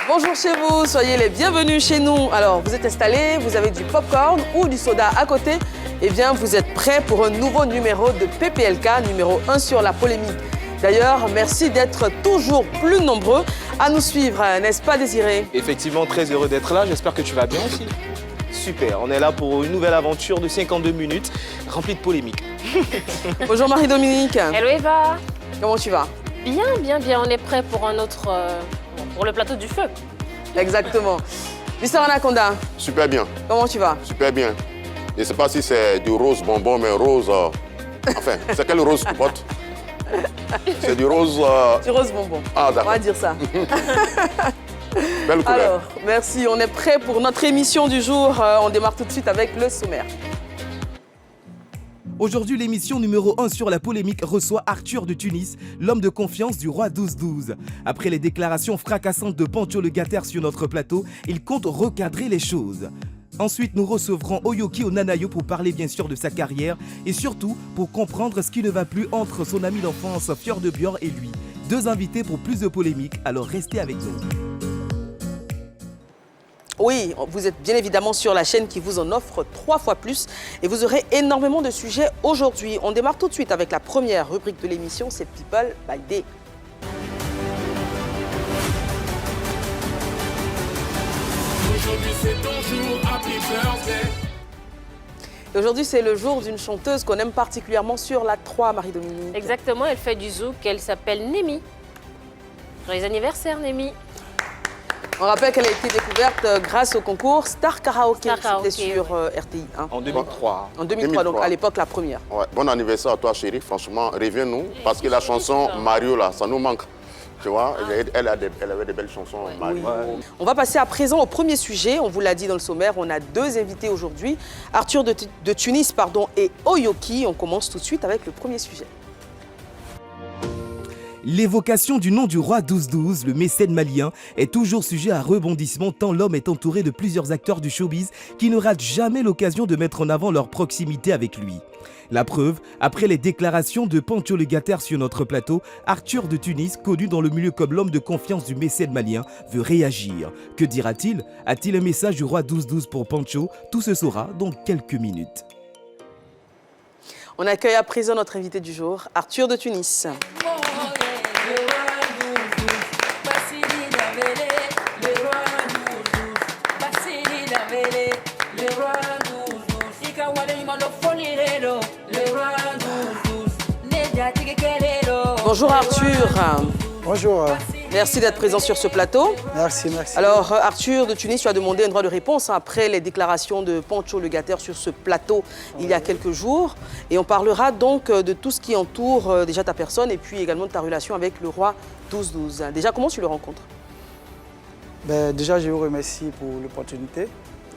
Bonjour chez vous, soyez les bienvenus chez nous. Alors, vous êtes installés, vous avez du popcorn ou du soda à côté. Eh bien, vous êtes prêts pour un nouveau numéro de PPLK, numéro 1 sur la polémique. D'ailleurs, merci d'être toujours plus nombreux à nous suivre, n'est-ce pas Désiré? Effectivement, très heureux d'être là. J'espère que tu vas bien aussi. Super, on est là pour une nouvelle aventure de 52 minutes, remplie de polémiques. Bonjour Marie-Dominique. Hello Eva. Comment tu vas? Bien. On est prêt pour un autre... pour le plateau du feu. Exactement. Mister Anaconda. Super bien. Comment tu vas? Super bien. Je ne sais pas si c'est du rose bonbon, mais rose... Enfin, c'est quel rose tu portes? C'est du rose... Du rose bonbon. Ah, d'accord. On va dire ça. Belle couleur. Alors, merci. On est prêt pour notre émission du jour. On démarre tout de suite avec le sommaire. Aujourd'hui, l'émission numéro 1 sur la polémique reçoit Arthur de Tunis, l'homme de confiance du roi 12-12. Après les déclarations fracassantes de Pancho le Gatter sur notre plateau, il compte recadrer les choses. Ensuite, nous recevrons Oyoki Onanayo pour parler bien sûr de sa carrière et surtout pour comprendre ce qui ne va plus entre son ami d'enfance Fjord de Björn et lui. Deux invités pour plus de polémique, alors restez avec nous. Oui, vous êtes bien évidemment sur la chaîne qui vous en offre 3 fois plus et vous aurez énormément de sujets aujourd'hui. On démarre tout de suite avec la première rubrique de l'émission, c'est People by Day. Aujourd'hui c'est ton jour, happy birthday. Et aujourd'hui, c'est le jour d'une chanteuse qu'on aime particulièrement sur la 3, Marie-Dominique. Exactement, elle fait du zouk, elle s'appelle Nemi. Joyeux anniversaire Nemi. On rappelle qu'elle a été découverte grâce au concours Star Karaoke, Star Karaoke, c'était sur RTI 1. En 2003. En 2003, donc à l'époque la première. Ouais. Bon anniversaire à toi, chérie. Franchement, reviens-nous. Parce que la chanson Mario, là, ça nous manque. Tu vois, elle avait des belles chansons, Mario. Oui. On va passer à présent au premier sujet. On vous l'a dit dans le sommaire, on a 2 invités aujourd'hui. Arthur de Tunis et Oyoki. On commence tout de suite avec le premier sujet. L'évocation du nom du roi 12-12, le mécène malien, est toujours sujet à rebondissement tant l'homme est entouré de plusieurs acteurs du showbiz qui ne ratent jamais l'occasion de mettre en avant leur proximité avec lui. La preuve, après les déclarations de Pancho le Gatter sur notre plateau, Arthur de Tunis, connu dans le milieu comme l'homme de confiance du mécène malien, veut réagir. Que dira-t-il? A-t-il un message du roi 12-12 pour Pancho? Tout se saura dans quelques minutes. On accueille à présent notre invité du jour, Arthur de Tunis. Bonjour Arthur. Bonjour. Merci d'être présent sur ce plateau. Merci. Alors Arthur de Tunis, tu as demandé un droit de réponse après les déclarations de Pancho le Gatter sur ce plateau il y a quelques jours. Et on parlera donc de tout ce qui entoure déjà ta personne et puis également de ta relation avec le roi 12-12. Déjà, comment tu le rencontres? Déjà, je vous remercie pour l'opportunité.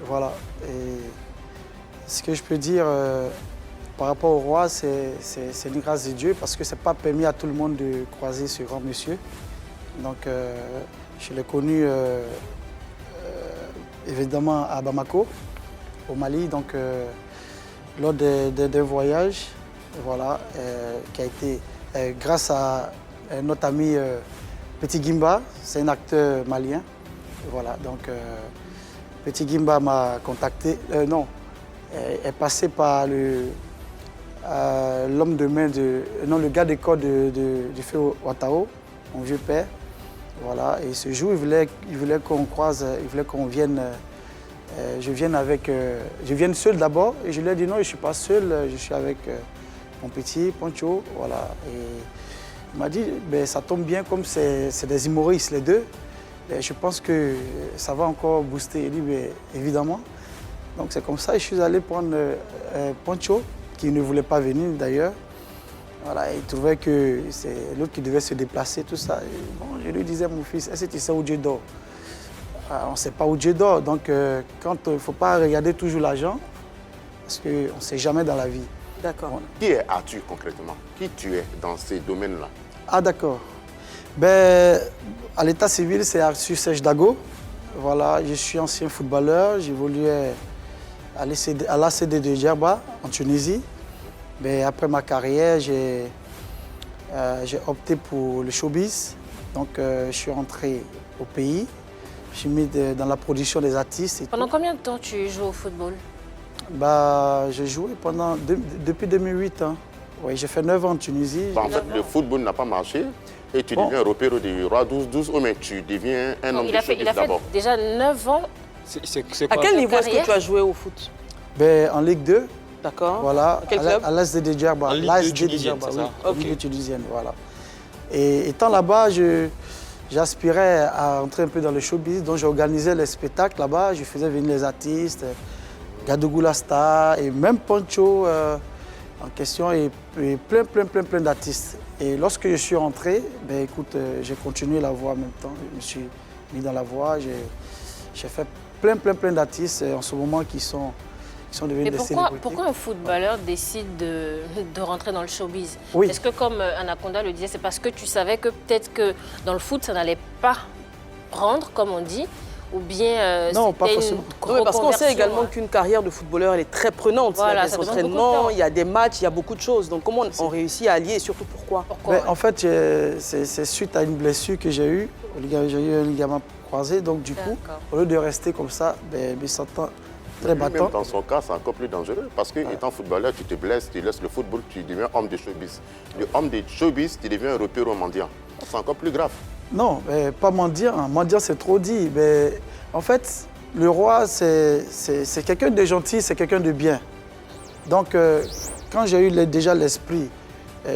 Voilà. Et ce que je peux dire par rapport au roi, c'est une grâce de Dieu parce que ce n'est pas permis à tout le monde de croiser ce grand monsieur. Donc, je l'ai connu évidemment à Bamako, au Mali, donc lors d'un voyage, voilà, qui a été grâce à notre ami Petit Gimba, c'est un acteur malien. Voilà, donc Petit Gimba m'a contacté, est passé par l'homme de main le gars des corps du feu Ouattao, mon vieux père. Voilà, et ce jour, il voulait qu'on croise, il voulait qu'on vienne, je vienne seul d'abord, et je lui ai dit non, je ne suis pas seul, je suis avec mon petit Pancho, voilà. Et il m'a dit, ça tombe bien, comme c'est des humoristes les deux, et je pense que ça va encore booster. Il dit, évidemment. Donc c'est comme ça, je suis allé prendre Pancho, qui ne voulait pas venir d'ailleurs. Voilà, il trouvait que c'est l'autre qui devait se déplacer, tout ça. Et bon, je lui disais, mon fils, est-ce que tu sais où Dieu dort? On ne sait pas où Dieu dort, donc il ne faut pas regarder toujours l'argent, parce qu'on ne sait jamais dans la vie. D'accord. Bon. Qui est Arthur concrètement? Qui tu es dans ces domaines-là? Ah, d'accord. À l'état civil, c'est Arthur Serge Dago. Voilà, je suis ancien footballeur, j'évoluais à l'ACD de Djerba, en Tunisie. Mais après ma carrière, j'ai opté pour le showbiz. Donc, je suis rentré au pays. Je suis mis dans la production des artistes. Et Pendant tout. combien de temps tu joues au football? Bah, j'ai joué depuis 2008. Hein. Oui, j'ai fait 9 ans en Tunisie. Bah, en fait, le football n'a pas marché et tu deviens repère du roi 12-12, mais tu deviens un homme de Il a fait d'abord. déjà 9 ans. C'est À quoi quel niveau est-ce que carrière? tu as joué au foot? Ben, en Ligue 2, D'accord. voilà, Quel club? à l'ASD de Djerba. En Ligue 2 tunisienne, c'est ça? Oui, Ok. Ligue 2 tunisienne, voilà. Et étant là-bas, j'aspirais à entrer un peu dans le showbiz, donc j'organisais les spectacles là-bas, je faisais venir les artistes, Gadougou la Star et même Poncho en question et plein d'artistes. Et lorsque je suis rentré, ben écoute, j'ai continué la voix en même temps, je me suis mis dans la voix, j'ai fait plein d'artistes en ce moment qui sont devenus Mais des pourquoi, célébrités. pourquoi un footballeur décide de rentrer dans le showbiz? Oui. Est-ce que, comme Anaconda le disait, c'est parce que tu savais que peut-être que dans le foot, ça n'allait pas prendre, comme on dit, ou bien Non, pas c'était forcément. une Oui, parce qu'on sait reconversion, également hein. qu'une carrière de footballeur, elle est très prenante. Voilà, il y a ça des demande beaucoup de entraînements, temps. il y a des matchs, il y a beaucoup de choses. Donc comment on réussit à allier et surtout pourquoi? Pourquoi? Ben, en fait, c'est suite à une blessure que j'ai eue. J'ai eu un ligament croisé, donc du coup, D'accord. au lieu de rester comme ça, ben, me sentant très Même battant. dans son cas, c'est encore plus dangereux parce que étant footballeur, tu te blesses, tu laisses le football, tu deviens homme de showbiz. Le homme de showbiz, tu deviens un repère au mendiant. C'est encore plus grave. Non, pas mendiant. Mendiant, c'est trop dit. Mais, en fait, le roi, c'est quelqu'un de gentil, c'est quelqu'un de bien. Donc, quand j'ai eu déjà l'esprit,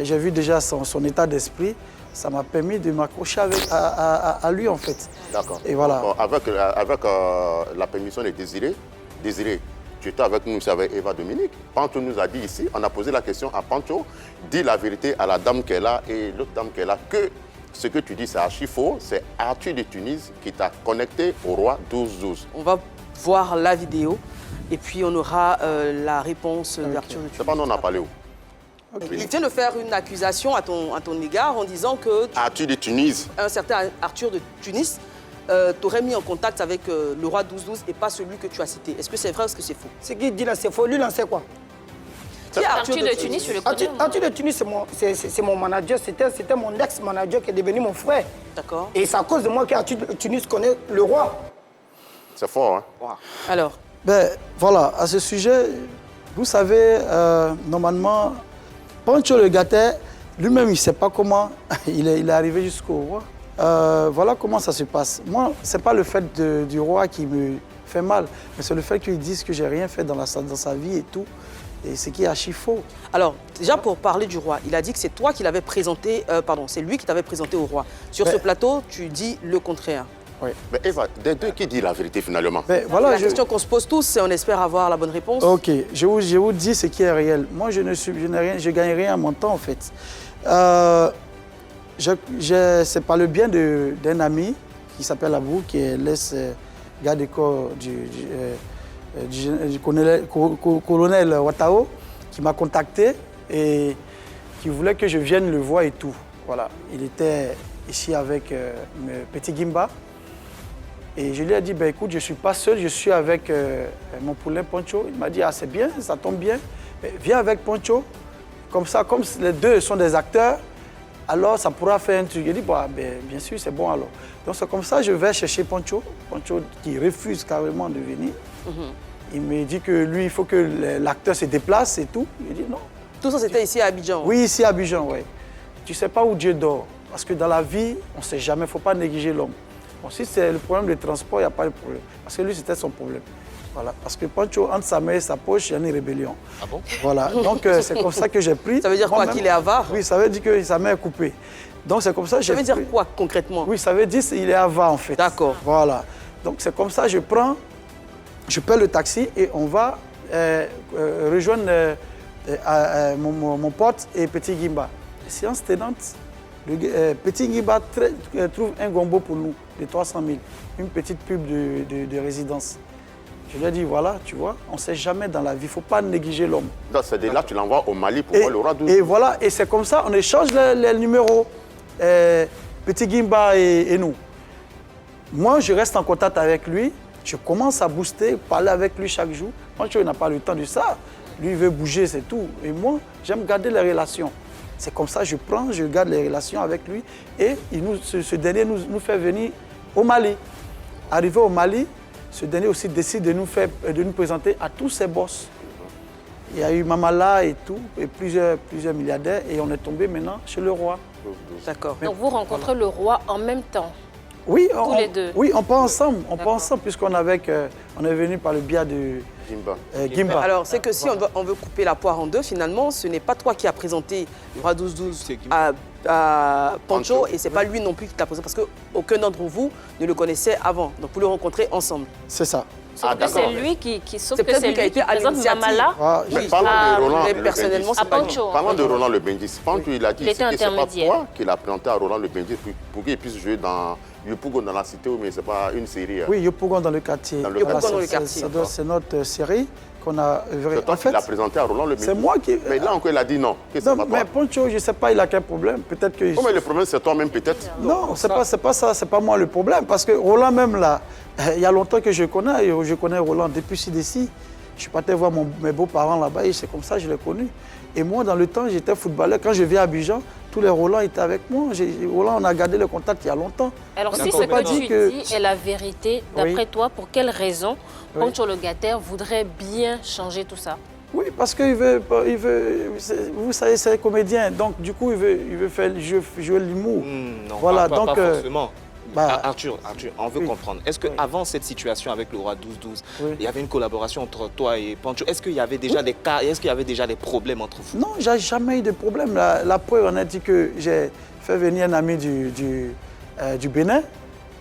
j'ai vu déjà son état d'esprit, ça m'a permis de m'accrocher à lui, en fait. D'accord. Et voilà. Donc, avec la permission de Désiré, tu étais avec nous, c'est avec Eva Dominique. Pancho nous a dit ici, on a posé la question à Pancho, dis la vérité à la dame qu'elle a et l'autre dame qu'elle a, que ce que tu dis c'est archi faux, c'est Arthur de Tunis qui t'a connecté au roi 12-12. On va voir la vidéo et puis on aura la réponse d'Arthur de Tunis. C'est pas nous on a parlé où? Il vient de faire une accusation à ton égard en disant que Arthur de Tunis. un certain Arthur de Tunis t'aurait mis en contact avec le roi 12-12 et pas celui que tu as cité. Est-ce que c'est vrai ou est-ce que c'est faux? Ce qu'il dit là, c'est faux. Lui, là, c'est quoi? Qui est Arthur de Tunis, tu le connais? Arthur de Tunis, c'est mon manager. C'était mon ex-manager qui est devenu mon frère. D'accord. Et c'est à cause de moi qu'Arthur de Tunis connaît le roi. C'est fort, hein? Alors, Ben, voilà, à ce sujet, vous savez, normalement, Pancho le Gâté, lui-même, il ne sait pas comment il est arrivé jusqu'au roi. Voilà comment ça se passe. Moi, ce n'est pas le fait du roi qui me fait mal, mais c'est le fait qu'ils disent que j'ai rien fait dans sa vie et tout. Et ce qui est archi faux. alors, déjà pour parler du roi, il a dit que c'est toi qui l'avais présenté, c'est lui qui t'avait présenté au roi. Sur ce plateau, tu dis le contraire. Oui. Mais Eva, des deux, qui dit la vérité finalement? Ben, voilà, La question qu'on se pose tous, c'est on espère avoir la bonne réponse. Ok, je vous dis ce qui est réel. Moi, je gagne rien à mon temps, en fait. C'est par le bien d'un ami qui s'appelle Abou, qui est l'ex-garde des corps du colonel Ouattao, qui m'a contacté et qui voulait que je vienne le voir et tout. Voilà, il était ici avec Petit Gimba. Et je lui ai dit, ben, écoute, je ne suis pas seul, je suis avec mon poulain Poncho. Il m'a dit, ah c'est bien, ça tombe bien. Mais viens avec Poncho. Comme ça, comme les deux sont des acteurs, alors ça pourra faire un truc. Il dit, bah, ben, bien sûr, c'est bon alors. Donc c'est comme ça que je vais chercher Poncho. Poncho qui refuse carrément de venir. Il me dit que lui, il faut que l'acteur se déplace et tout. Il dit non. Tout ça, c'était ici à Abidjan. Oui, ici à Abidjan, oui. Tu ne sais pas où Dieu dort. Parce que dans la vie, on ne sait jamais, il ne faut pas négliger l'homme. Bon, si c'est le problème de transport, il n'y a pas de problème. Parce que lui, c'était son problème. Voilà. Parce que Pancho, entre sa main et sa poche, il y a une rébellion. Ah bon? Voilà. Donc, c'est comme ça que j'ai pris. Ça veut dire quoi, Moi-même. qu'il est avare? Oui, ça veut dire que sa main est coupée. Donc, c'est comme ça que j'ai Ça veut dire pris. quoi concrètement? Oui, ça veut dire qu'il est avare, en fait. D'accord. Voilà. Donc, c'est comme ça, je paie le taxi et on va rejoindre mon pote et Petit Gimba. Séance tenante, Petit Gimba trouve un gombo pour nous de 300 000, une petite pub de résidence. Je lui ai dit, voilà, tu vois, on ne sait jamais dans la vie, il ne faut pas négliger l'homme. Donc, c'est de là que tu l'envoies au Mali pour voir le roi 12. Et voilà, et c'est comme ça, on échange les numéros, Petit Gimba et nous. Moi, je reste en contact avec lui, je commence à booster, parler avec lui chaque jour. Moi, je n'ai pas le temps de ça. Lui, il veut bouger, c'est tout. Et moi, j'aime garder les relations. C'est comme ça, je garde les relations avec lui. Et ce dernier nous fait venir au Mali. arrivé au Mali, ce dernier aussi décide de nous présenter à tous ses boss. Il y a eu Mamala et tout, et plusieurs milliardaires, et on est tombé maintenant chez le roi. D'accord. Donc vous rencontrez le roi en même temps. Oui, Tous les deux. Oui, on part ensemble. On part D'accord. ensemble puisqu'on on est venu par le biais de Gimba. Alors, c'est que si on veut couper la poire en deux, finalement, ce n'est pas toi qui as présenté le roi 12-12 C'est qui? à Pancho, Pancho. et c'est pas lui non plus qui t'a présenté, parce qu'aucun d'entre vous ne le connaissait avant. Donc, vous le rencontrez ensemble. C'est ça. Sauf que d'accord. c'est lui sauf C'est que peut-être c'est lui qui a lui été qui à présente l'initiative. Mamala Ah, Mais oui. parlons de Roland mais le personnellement, Bendis. c'est pas lui. Pancho. Parlons de Roland le Bendis. Pancho, il a dit Il était que c'est pas intermédiaire. toi qui l'a présenté à Roland le Bendis pour qu'il puisse jouer dans Yopougon dans la cité, mais c'est pas une série. Oui, Yopougon dans le quartier. Dans le Yopougon Voilà, dans le c'est- quartier. c'est notre série qu'on a œuvré. C'est toi En qui fait, l'a présenté à Roland le Bendis. c'est moi qui... Mais là encore, il a dit non, que c'est Non, pas toi. mais Pancho, je ne sais pas, il a quel problème. Peut-être que... Oh, mais le problème, c'est toi-même, peut-être. Non, c'est pas ça, c'est pas moi le problème. Parce que Roland même là, il y a longtemps que je connais Roland depuis CDC. Je suis parti voir mes beaux-parents là-bas et c'est comme ça que je l'ai connu. Et moi, dans le temps, j'étais footballeur. Quand je viens à Abidjan, tous les Roland étaient avec moi. Roland, on a gardé le contact il y a longtemps. Alors si D'accord, ce mais que non. tu dis est la vérité, d'après toi, pour quelle raison Pancho le Gatter voudrait bien changer tout ça? Oui, parce qu'il veut, vous savez, c'est un comédien. Donc, du coup, il veut faire jouer l'humour. Non, Voilà, pas donc, forcément. bah, Arthur, on veut oui. comprendre. Est-ce qu'avant cette situation avec le roi 12-12, Oui. il y avait une collaboration entre toi et Pancho? Est-ce qu'il y avait déjà des cas, est-ce qu'il y avait déjà des problèmes entre vous? Non, j'ai jamais eu de problème. La preuve, on a dit que j'ai fait venir un ami du Bénin,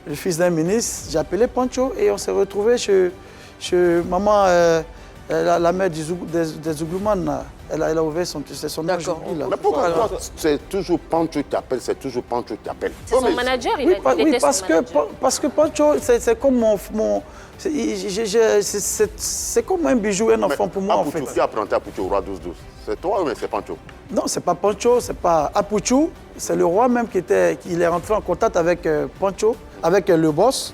le fils d'un ministre. J'ai appelé Pancho et on s'est retrouvés chez maman, la mère des Ouglouman. là. Elle a ouvert son nom D'accord. aujourd'hui, là. Mais pourquoi toi, c'est toujours Pancho qui appelle, c'est toujours Pancho qui appelle? C'est son manager, il Oui, a dit. Il oui, était parce son que, manager. parce que Pancho, c'est comme c'est comme un bijou, un enfant pour moi, en fait. Qui a présenté Apuchu au roi 12-12? C'est toi ou mais c'est Pancho? Non, c'est pas Pancho, c'est pas Apuchu. C'est le roi même qui est rentré en contact avec Pancho, avec le boss.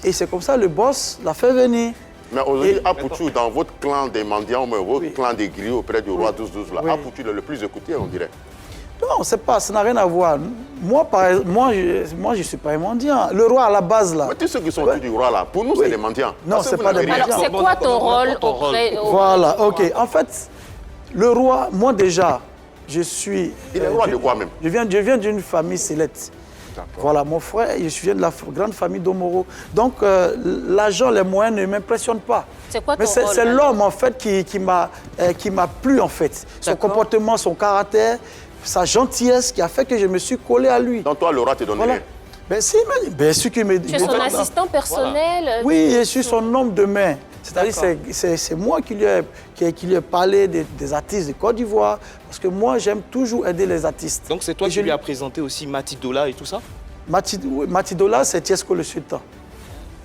Et c'est comme ça le boss l'a fait venir. Mais aujourd'hui, Et- Apuchu, dans votre clan des mendiants, mais votre Oui. clan des griots auprès du roi 12-12, là, Oui. Apuchu est le plus écouté, on dirait. Non, ça n'a rien à voir. Moi, je suis pas un mendiant. Le roi à la base là. Mais tous ceux qui sont autour du roi, là, pour nous, c'est des mendiants. Non, Parce que c'est vous pas n'avez des rien. Alors c'est quoi ton rôle auprès... Voilà, ok. En fait, le roi, moi déjà, je suis. Il est roi de quoi même? Je viens d'une famille céleste. Voilà, mon frère, je viens de la grande famille d'Omoro. Donc, l'argent, les moyens ne m'impressionnent pas. C'est quoi ton Mais c'est rôle, c'est alors l'homme, en fait, qui m'a plu, en fait. Son D'accord. comportement, son caractère, sa gentillesse qui a fait que je me suis collé à lui. Donc toi, le roi te donne Voilà. rien. Ben si, mais bien sûr qu'il me dit. Tu es son assistant personnel. Oui, je suis son homme de main. C'est-à-dire c'est moi qui lui ai parlé des artistes de Côte d'Ivoire, parce que moi, j'aime toujours aider les artistes. Donc c'est toi Et qui je lui as présenté aussi Matidola et tout ça? Matidola, c'est Tiesco le Sultan.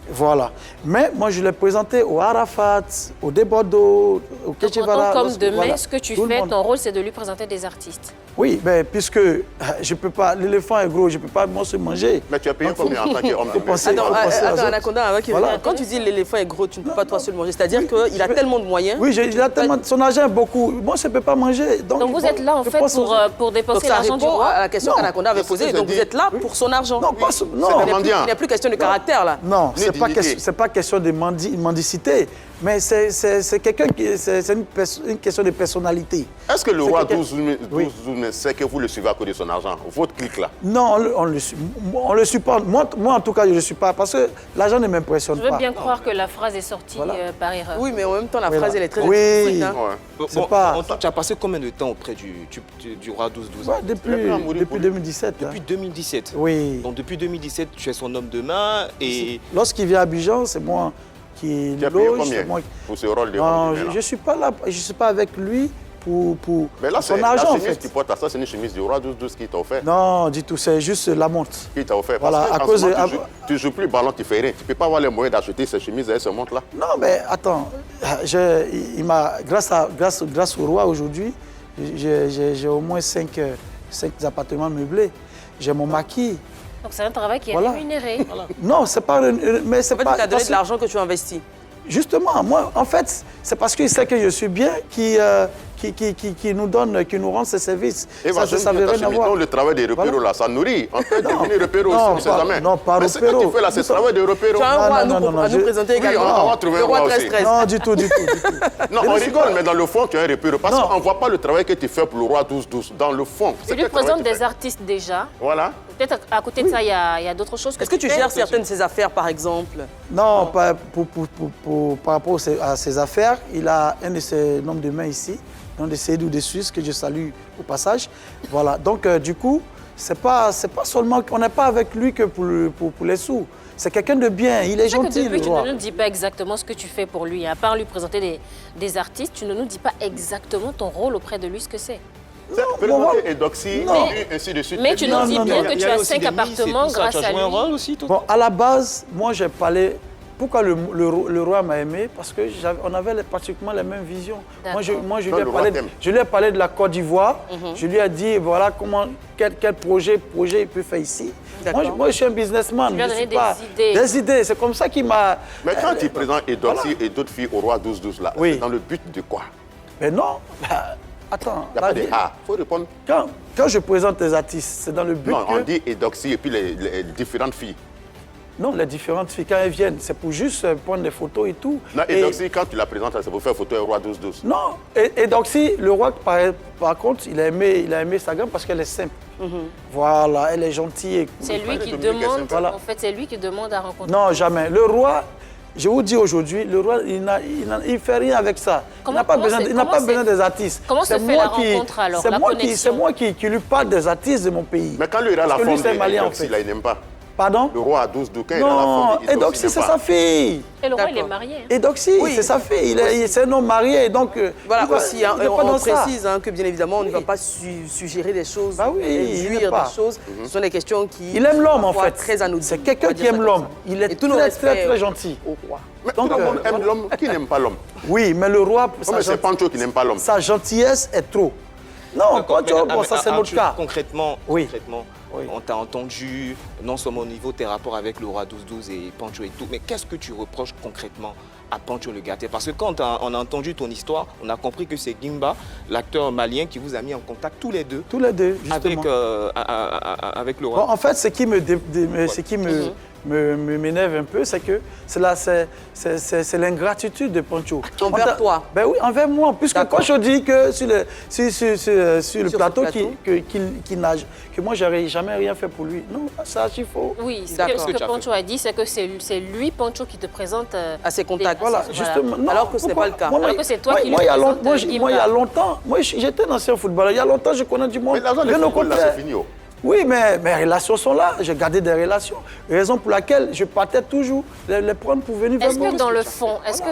Voilà. Mais moi, je l'ai présenté au Arafat, au Debodo, au Donc, en Ketchevara. tant qu'homme de main, Voilà. ce que tu Tout le fais, monde. ton rôle, c'est de lui présenter des artistes. Oui, ben, puisque je peux pas, l'éléphant est gros, je ne peux pas moi se manger. Mais tu as payé combien en tant qu'homme de main? penser- Attends, faut penser aux autres. Anaconda, avant qu'il Voilà. revienne, quand tu dis l'éléphant est gros, tu ne peux pas toi seul manger. C'est-à-dire qu'il a tellement de moyens. Oui, il a tellement, son argent est beaucoup. Moi, je ne peux pas manger. Donc vous êtes là, en je fait, pense aux autres. pour Donc dépenser ça l'argent du répond roi. à la question Non. qu'Anaconda avait C'est ce que posée. j'ai Donc dit. vous êtes là pour son argent. Non, pas C'est non. des Il mendiants. n'y a plus question de caractère là. Non, Ni c'est pas, dignité. pas question de mendicité, mais c'est quelqu'un qui. C'est une question de personnalité. Est-ce que le C'est roi quelqu'un- 12 sait que vous le suivez à cause de son argent? Votre clique là. Non, on le suit pas. Moi, en tout cas, je ne le suis pas parce que l'argent ne m'impressionne Je veux pas. bien croire que la phrase est sortie Voilà. par erreur. Oui, mais en même temps, la Voilà. phrase, elle est très Oui. explicite, hein. Ouais. C'est pas- en tout, tu as passé combien de temps auprès du roi 12-12? Ouais, Il a pris un mourir depuis pour lui. 2017. hein. Depuis 2017. Oui. Donc depuis 2017, tu es son homme de main et Lorsqu'il vient à Abidjan, c'est moi qui Tu as payé loge. combien c'est moi pour ce rôle de Non, homme de main, je là? ne suis pas là, je suis pas avec lui pour Mais là, c'est son la argent, en chemise fait. que tu portes à ça, c'est une chemise du roi 12 qui t'a offert. Non, du tout, c'est juste la montre. Qui t'a offert. Voilà, Parce à que cause en ce de- moment, tu joues plus ballon, tu fais rien. Tu peux pas avoir les moyens d'acheter ces chemises et ce montre là. Non, mais attends, grâce au roi aujourd'hui, j'ai au moins 5 appartements meublés. J'ai mon maquis. Donc c'est un travail qui est Voilà. rémunéré. Non, c'est pas. Mais c'est En fait, pas. il t'a donné parce de que- l'argent que tu investis. Justement, moi, en fait, c'est parce qu'il sait que je suis bien qu'il qui nous donne, qui nous rend ses services. Et Ça veut rien avoir. donc le travail des repéros, là, ça nourrit. On peut devenir repéro aussi, on ne sait jamais. Non, pas mais ce que tu fais là, c'est le travail des repéros. Tu as un roi à nous présenter Oui, également. on va trouver Le un roi roi 13-13. aussi. Non, du tout. Non, on rigole, mais dans le fond, tu es un repéro. Parce qu'on ne voit pas le travail que tu fais pour le roi 12-12. Dans le fond. Tu lui présentes des artistes déjà. Voilà. Peut-être à côté de ça, il y a d'autres choses que Est-ce que tu fais. gères certaines de ses affaires, par exemple? Non, par rapport à ses affaires, il a un de ses noms de main ici, nom de Seydou de Suisse, que je salue au passage. Voilà, donc du coup, c'est pas seulement, on n'est pas avec lui que pour les sous. C'est quelqu'un de bien, il est C'est que gentil, depuis, le tu roi. ne nous dis pas exactement ce que tu fais pour lui. À part lui présenter des artistes, tu ne nous dis pas exactement ton rôle auprès de lui, ce que c'est. Présenter Edoxy, Non. et ainsi de suite. Mais tu nous dis non, bien non. que tu as 5 appartements grâce à Tu as joué un lui. rôle aussi, toi? Bon, à la base, moi, j'ai parlé. Pourquoi le roi m'a aimé? Parce qu'on avait pratiquement les mêmes visions. Moi, je lui ai parlé de la Côte d'Ivoire. Je lui ai dit, voilà, quel projet il peut faire ici. Moi, je suis un businessman. Tu lui as donné des idées. Des idées, c'est comme ça qu'il m'a... Mais quand tu présentes Edoxy et d'autres filles au roi 12-12, là, Oui. c'est dans le but de quoi? Mais non, attends. Il n'y a pas de « ah ». Il faut répondre. Quand je présente les artistes, c'est dans le but Non, que... on dit Edoxy et puis les différentes filles. Non, les différentes filles, quand elles viennent, c'est pour juste prendre des photos et tout. Non, Edoxy, quand tu la présentes, c'est pour faire photo au roi 12-12. Non, Edoxy, le roi, par contre, il a aimé sa gamme parce qu'elle est simple. Voilà, elle est gentille. C'est lui qui Dominique est demande, sympa. Voilà. en fait, c'est lui qui demande à rencontrer. Non, jamais. Le roi, je vous dis aujourd'hui, le roi, il ne fait rien avec ça. Il n'a pas besoin des artistes. Comment se fait la rencontre alors, la connexion? C'est moi qui lui parle des artistes de mon pays. Mais quand lui, il a la Parce que lui, forme c'est malien, en d'Edoxy, fait. là, il n'aime pas. Pardon? Le roi à 12-12, quand il a la forme Non, d'Edoxy, Edoxy, il c'est n'aime sa pas. fille. Et le roi, il est D'accord. marié. Edoxy, Oui. c'est sa fille. C'est un homme marié, donc... Voilà il va- aussi, hein, il n'est pas on dans ça. précise que bien évidemment, on ne va pas suggérer des choses, Bah oui, il induire n'est pas. des choses. Ce sont des questions qui Il aime l'homme, en parfois, fait. très anodines. C'est On quelqu'un va qui dire ça aime comme l'homme. ça. Il est Et tout le très, respect très, très gentil. au roi. Mais Donc, tout le monde aime l'homme. Qui n'aime pas l'homme? Oui, mais le roi, Oh, mais c'est Pancho qui n'aime pas l'homme. sa gentillesse est trop. Non, D'accord, Pancho, mais, bon, ça c'est notre Arthur, cas. Concrètement, Oui. Oui. on t'a entendu, non seulement au niveau de tes rapports avec le roi 12-12 et Pancho et tout, mais qu'est-ce que tu reproches concrètement à Pancho le Gâté? Parce que quand on a entendu ton histoire, on a compris que c'est Gimba, l'acteur malien, qui vous a mis en contact tous les deux Tous les deux, justement. avec le roi. Bon, en fait, ce qui m'énerve un peu, c'est que c'est l'ingratitude de Pancho. Envers toi? Ben oui, envers moi. Puisque quand je dis que sur le plateau, qu'il nage, que moi, j'aurais jamais rien fait pour lui. Non, ça, il faut. Oui, ce D'accord. que Pancho a dit, c'est que c'est lui, Pancho, qui te présente À ses contacts. Voilà, justement. Non, Alors que ce n'est pourquoi? pas le cas. Alors que c'est toi qui lui il y a présente longtemps, Gimba. moi, il y a longtemps, moi, j'étais un ancien footballeur. Il y a longtemps, je connais du monde. Mais l'argent, les Bien au footballs, là, contraire. c'est fini. Oh. Oui, mais mes relations sont là. J'ai gardé des relations. Raison pour laquelle je partais toujours les prendre pour venir vers Est-ce moi. que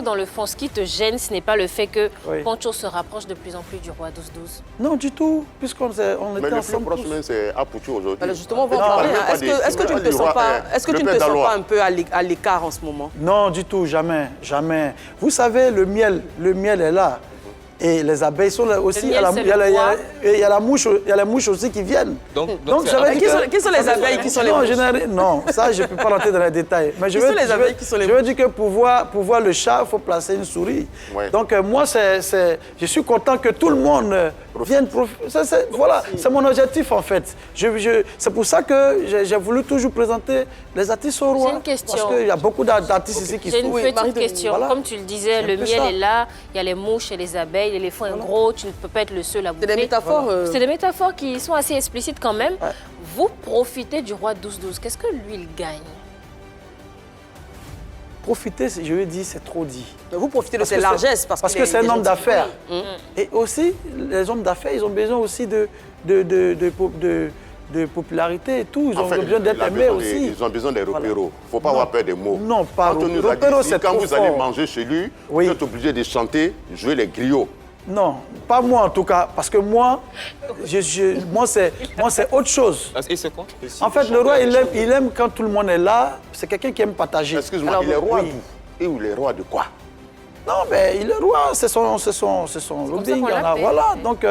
dans le fond, ce qui te gêne, ce n'est pas le fait que Oui. Pancho se rapproche de plus en plus du roi 12-12? Non, du tout, puisqu'on Mais était le plus ensemble proche, tous. même, c'est Apuchu aujourd'hui. Alors justement, on va en Non, parler. même hein. pas Est-ce que tu ne te du sens roi, pas, le père d'Alois. un peu à l'écart en ce moment? Non, du tout, jamais, jamais. Vous savez, le miel est là. Et les abeilles sont là aussi. miel, c'est le roi. Il y a la mouche aussi qui viennent. Donc, j'avais dit Qui sont les abeilles, qui sont les non, mouches? non, ça, je ne peux pas rentrer dans les détails. Mais Qui sont les abeilles, qui sont les je veux dire que pour voir le chat, il faut placer une souris. Ouais. Donc, moi, je suis content que tout le monde vienne profiter. Voilà, c'est mon objectif, en fait. C'est pour ça que j'ai voulu toujours présenter les artistes au roi. J'ai une question. Parce qu'il y a beaucoup d'artistes ici qui J'ai sont... une Oui, petite Marie de- question. voilà. Comme tu le disais, C'est un le peu miel ça. est là, il y a les mouches et les abeilles, l'éléphant est gros, tu ne peux pas être le seul à bouffer. C'est des métaphores. C'est des métaphores qui sont assez explicites quand même. Ouais. Vous profitez du roi 12-12. Qu'est-ce que lui, il gagne? Profiter, je lui ai dit, c'est trop dit. Vous profitez de Parce ses que largesses. Parce qu'il que est- c'est il est un homme gentil. d'affaires. Et aussi, les hommes d'affaires, ils ont besoin aussi de popularité et tout. Ils ont En fait, besoin d'être il a aimés besoin aussi. Ils ont besoin des repéros. Il Voilà. ne faut pas avoir peur des mots. Non, pas Quand on nous a dit repéro, ici, c'est quand trop vous allez fort. manger chez lui, Oui. vous êtes obligé de chanter, jouer les griots. Non, pas moi en tout cas. Parce que moi, moi c'est autre chose. Et c'est quoi? En fait, le roi, il aime quand tout le monde est là. C'est quelqu'un qui aime partager. Excuse-moi, Alors, il est roi oui. d'où? Et où il est roi de quoi? Non, mais il est roi, c'est son lobbying. qu'on l'appelle. Voilà, donc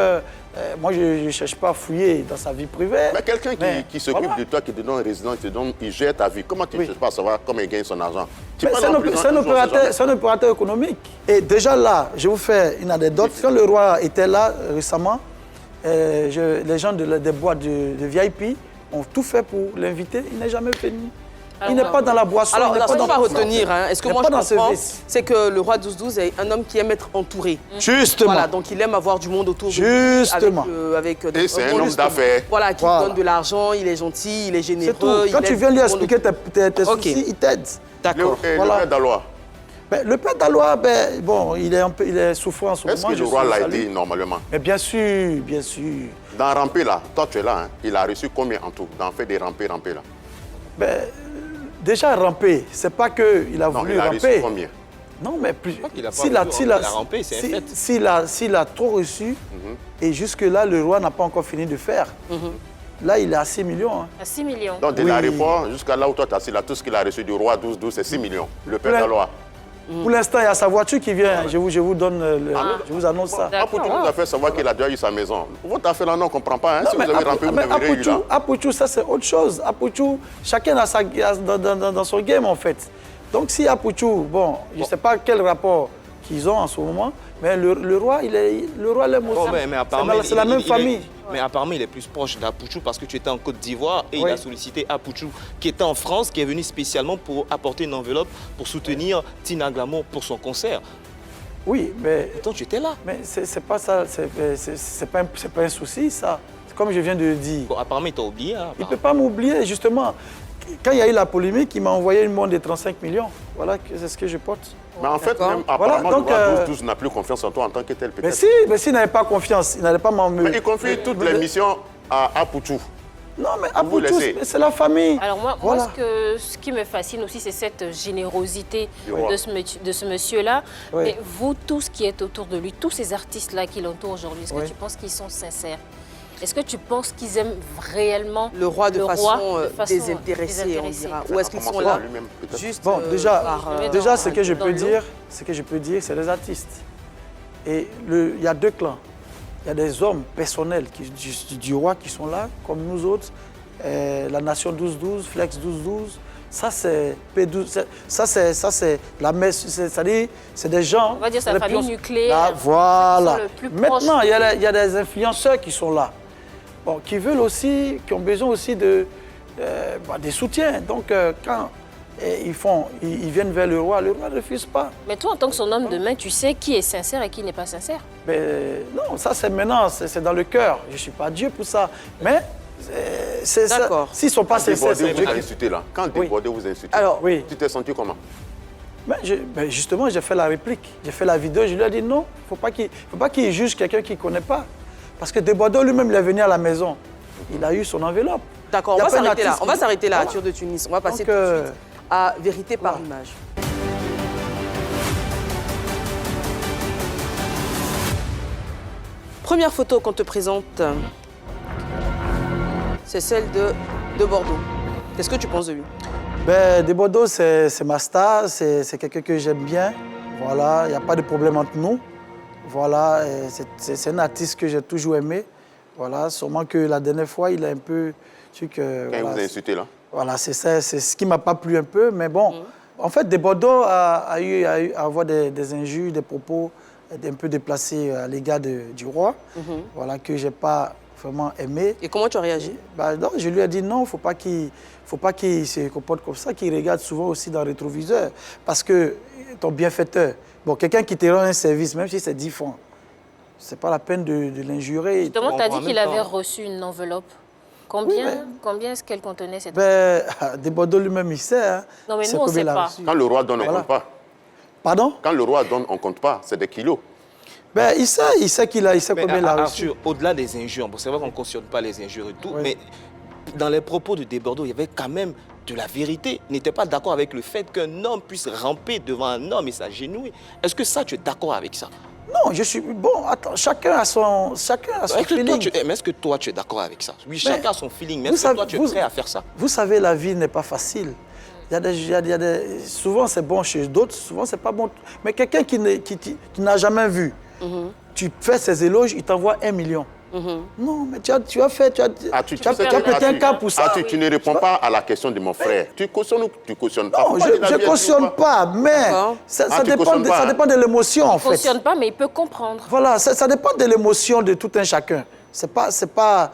moi, je ne cherche pas à fouiller dans sa vie privée. Mais quelqu'un Mais qui s'occupe voilà. de toi, qui te donne une résidence, il gère ta vie. Comment tu ne Oui. cherches pas à savoir comment il gagne son argent? Mais c'est un opérateur économique. Et déjà là, je vous fais une anecdote. Quand le roi était là récemment, les gens des boîtes de VIP ont tout fait pour l'inviter. Il n'est jamais venu. Il n'est pas dans la boisson. Alors, il n'est ce pas qu'on dans va retenir, hein, est-ce que moi je comprends, service. c'est que le roi 12-12 est un homme qui aime être entouré. Justement. Voilà, donc il aime avoir du monde autour de Justement. lui. Avec Et c'est un homme d'affaires. Voilà, qui donne de l'argent, il est gentil, il est généreux. C'est tout. Quand tu viens lui expliquer tes Okay. soucis, il t'aide. D'accord. Et Voilà. le père d'Alois, Le père d'Alois, bon, il est souffrant en ce moment. est-ce que le roi l'a aidé normalement? Mais bien sûr, bien sûr. Dans Rampé, là, toi tu es là, hein, il a reçu combien en tout dans fait des rampés là? Ben, déjà ramper, c'est pas qu'il a Non, voulu il a ramper. reçu combien? Non, mais plus. qu'il a pas voulu ramper, c'est un fait. S'il a trop reçu, et jusque-là, le roi n'a pas encore fini de faire. Là, il est à 6 millions. Hein. À 6 millions. Donc de l'aéroport jusqu'à là où toi tu es assis, là, tout ce qu'il a reçu du roi 12-12, c'est 6 millions. Le père d'Alois. Pour l'instant, il y a sa voiture qui vient. Je vous donne, je vous annonce ça. Apouchou nous a fait savoir qu'il a déjà eu sa maison. Votre affaire là, non, on ne comprend pas. Hein. Non, Si vous avez rampé, vous devrez eu là. Apouchou, ça c'est autre chose. Apouchou, chacun a dans son game en fait. Donc si Apouchou, bon, je ne sais pas quel rapport qu'ils ont en ce moment, mais le roi, le roi l'aime aussi. mais apparemment, C'est la même famille. Mais apparemment, il est plus proche d'Apouchou parce que tu étais en Côte d'Ivoire et Oui. il a sollicité Apouchou, qui était en France, qui est venu spécialement pour apporter une enveloppe pour soutenir Tina Glamour pour son concert. Oui, mais Pourtant, tu étais là. Mais c'est pas ça, c'est pas un souci, ça. Comme je viens de le dire. Bon, apparemment, il t'a oublié. Hein, Il ne peut pas m'oublier, justement. Quand il y a eu la polémique, il m'a envoyé une montre de 35 millions. Voilà, c'est ce que je porte. Mais en fait, même Voilà, apparemment, donc, le roi 12-12 n'a plus confiance en toi en tant que tel, Mais peut-être. mais s'il n'avait pas confiance, il n'allait pas m'emmener. Mais il confie toutes les missions à Apouchou. Non, mais Vous Apouchou, laissez. c'est la famille. Alors moi, Voilà. ce qui me fascine aussi, c'est cette générosité Du roi. de ce monsieur-là. Oui. Mais vous, tous qui êtes autour de lui, tous ces artistes-là qui l'entourent aujourd'hui, est-ce Oui. que tu penses qu'ils sont sincères? Est-ce que tu penses qu'ils aiment réellement Le roi de façon désintéressée, on désintéressée. dira. Ou est-ce qu'ils sont Commencer là par lui-même, peut-être. juste Bon, déjà, ce que je dans peux l'eau. dire, c'est les artistes. Et il y a deux clans. Il y a des hommes personnels du roi qui sont là, comme nous autres. La Nation 12-12, Flex 12-12. Ça, c'est P12. Ça, c'est la messe. C'est-à-dire, c'est des gens. On va dire c'est la les famille plus- nucléaire. Là, voilà. Ceux qui sont le plus proches. Maintenant, il y a des influenceurs qui sont là. Bon, qui veulent aussi, qui ont besoin aussi des soutiens. Donc, quand ils viennent vers le roi ne refuse pas. Mais toi, en tant que son homme de main, tu sais qui est sincère et qui n'est pas sincère. Mais non, ça c'est maintenant, c'est dans le cœur. Je ne suis pas Dieu pour ça. Mais c'est ça. D'accord. S'ils ne sont pas sincères, Débordé c'est Dieu vous qui... insulté là. Quand Débordé vous insulté, Alors, Oui. tu t'es senti comment? Ben, justement, j'ai fait la réplique. J'ai fait la vidéo. Je lui ai dit non, il ne faut pas qu'il juge quelqu'un qu'il ne connaît pas. Parce que Desbordeaux lui-même, il est venu à la maison. Il a eu son enveloppe. d'accord, Il y on a va pas un s'arrêter là. artiste On va qui- s'arrêter là, à Voilà. Tour de Tunis. On va passer Donc, tout de suite à Vérité par voilà. image. Première photo qu'on te présente, c'est celle de Bordeaux. Qu'est-ce que tu penses de lui? Ben, Desbordeaux, c'est ma star. C'est quelqu'un que j'aime bien. Voilà, il n'y a pas de problème entre nous. Voilà, et c'est un artiste que j'ai toujours aimé. Voilà, sûrement que la dernière fois, il a un peu... Quand il vous a insulté là? Voilà, c'est ça, c'est ce qui ne m'a pas plu un peu. Mais bon, en fait, Desbordeaux a eu à avoir des injures, des propos un peu déplacés à l'égard du roi. Voilà, que je n'ai pas vraiment aimé. Et comment tu as réagi? Bah, non, je lui ai dit non, il ne faut pas qu'il se comporte comme ça, qu'il regarde souvent aussi dans le rétroviseur. Parce que ton bienfaiteur, bon, quelqu'un qui te rend un service, même si c'est 10 francs, ce n'est pas la peine de l'injurer. Justement, tu as dit en qu'il même avait temps. reçu une enveloppe. Oui, mais- Combien est-ce qu'elle contenait cette Ben, Desbordeaux lui-même, il sait. Hein. Non, mais Il sait nous, on combien sait il a pas. reçu. Quand le roi donne, on ne Voilà. compte pas. Pardon? Quand le roi donne, on ne compte pas. C'est des kilos. Ben, il sait Mais combien il a reçu. Arthur, au-delà des injures, bon, c'est vrai qu'on ne cautionne pas les injures et tout, Oui. mais dans les propos de Desbordeaux, il y avait quand même de la vérité. Il n'était pas d'accord avec le fait qu'un homme puisse ramper devant un homme et s'agenouiller. Est-ce que ça, tu es d'accord avec ça? Non, je suis... Bon, attends, chacun a son Est-ce que, feeling. mais est-ce que toi, tu es d'accord avec ça? Oui, chacun a son feeling, mais vous est-ce que savez- toi, tu es vous- prêt à faire ça? Vous savez, la vie n'est pas facile. Souvent, c'est bon chez d'autres, souvent, c'est pas bon. Mais quelqu'un qui n'a jamais vu, tu fais ses éloges, il t'envoie 1 million. Non, mais tu as fait, tu as pété un câble pour ça. Tu ne réponds pas à la question de mon frère. Tu cautionnes ou tu cautionnes pas? Non, je ne cautionne pas, mais ça dépend de l'émotion, en fait. Il ne cautionne pas, mais il peut comprendre. Voilà, ça dépend de l'émotion de tout un chacun. C'est pas...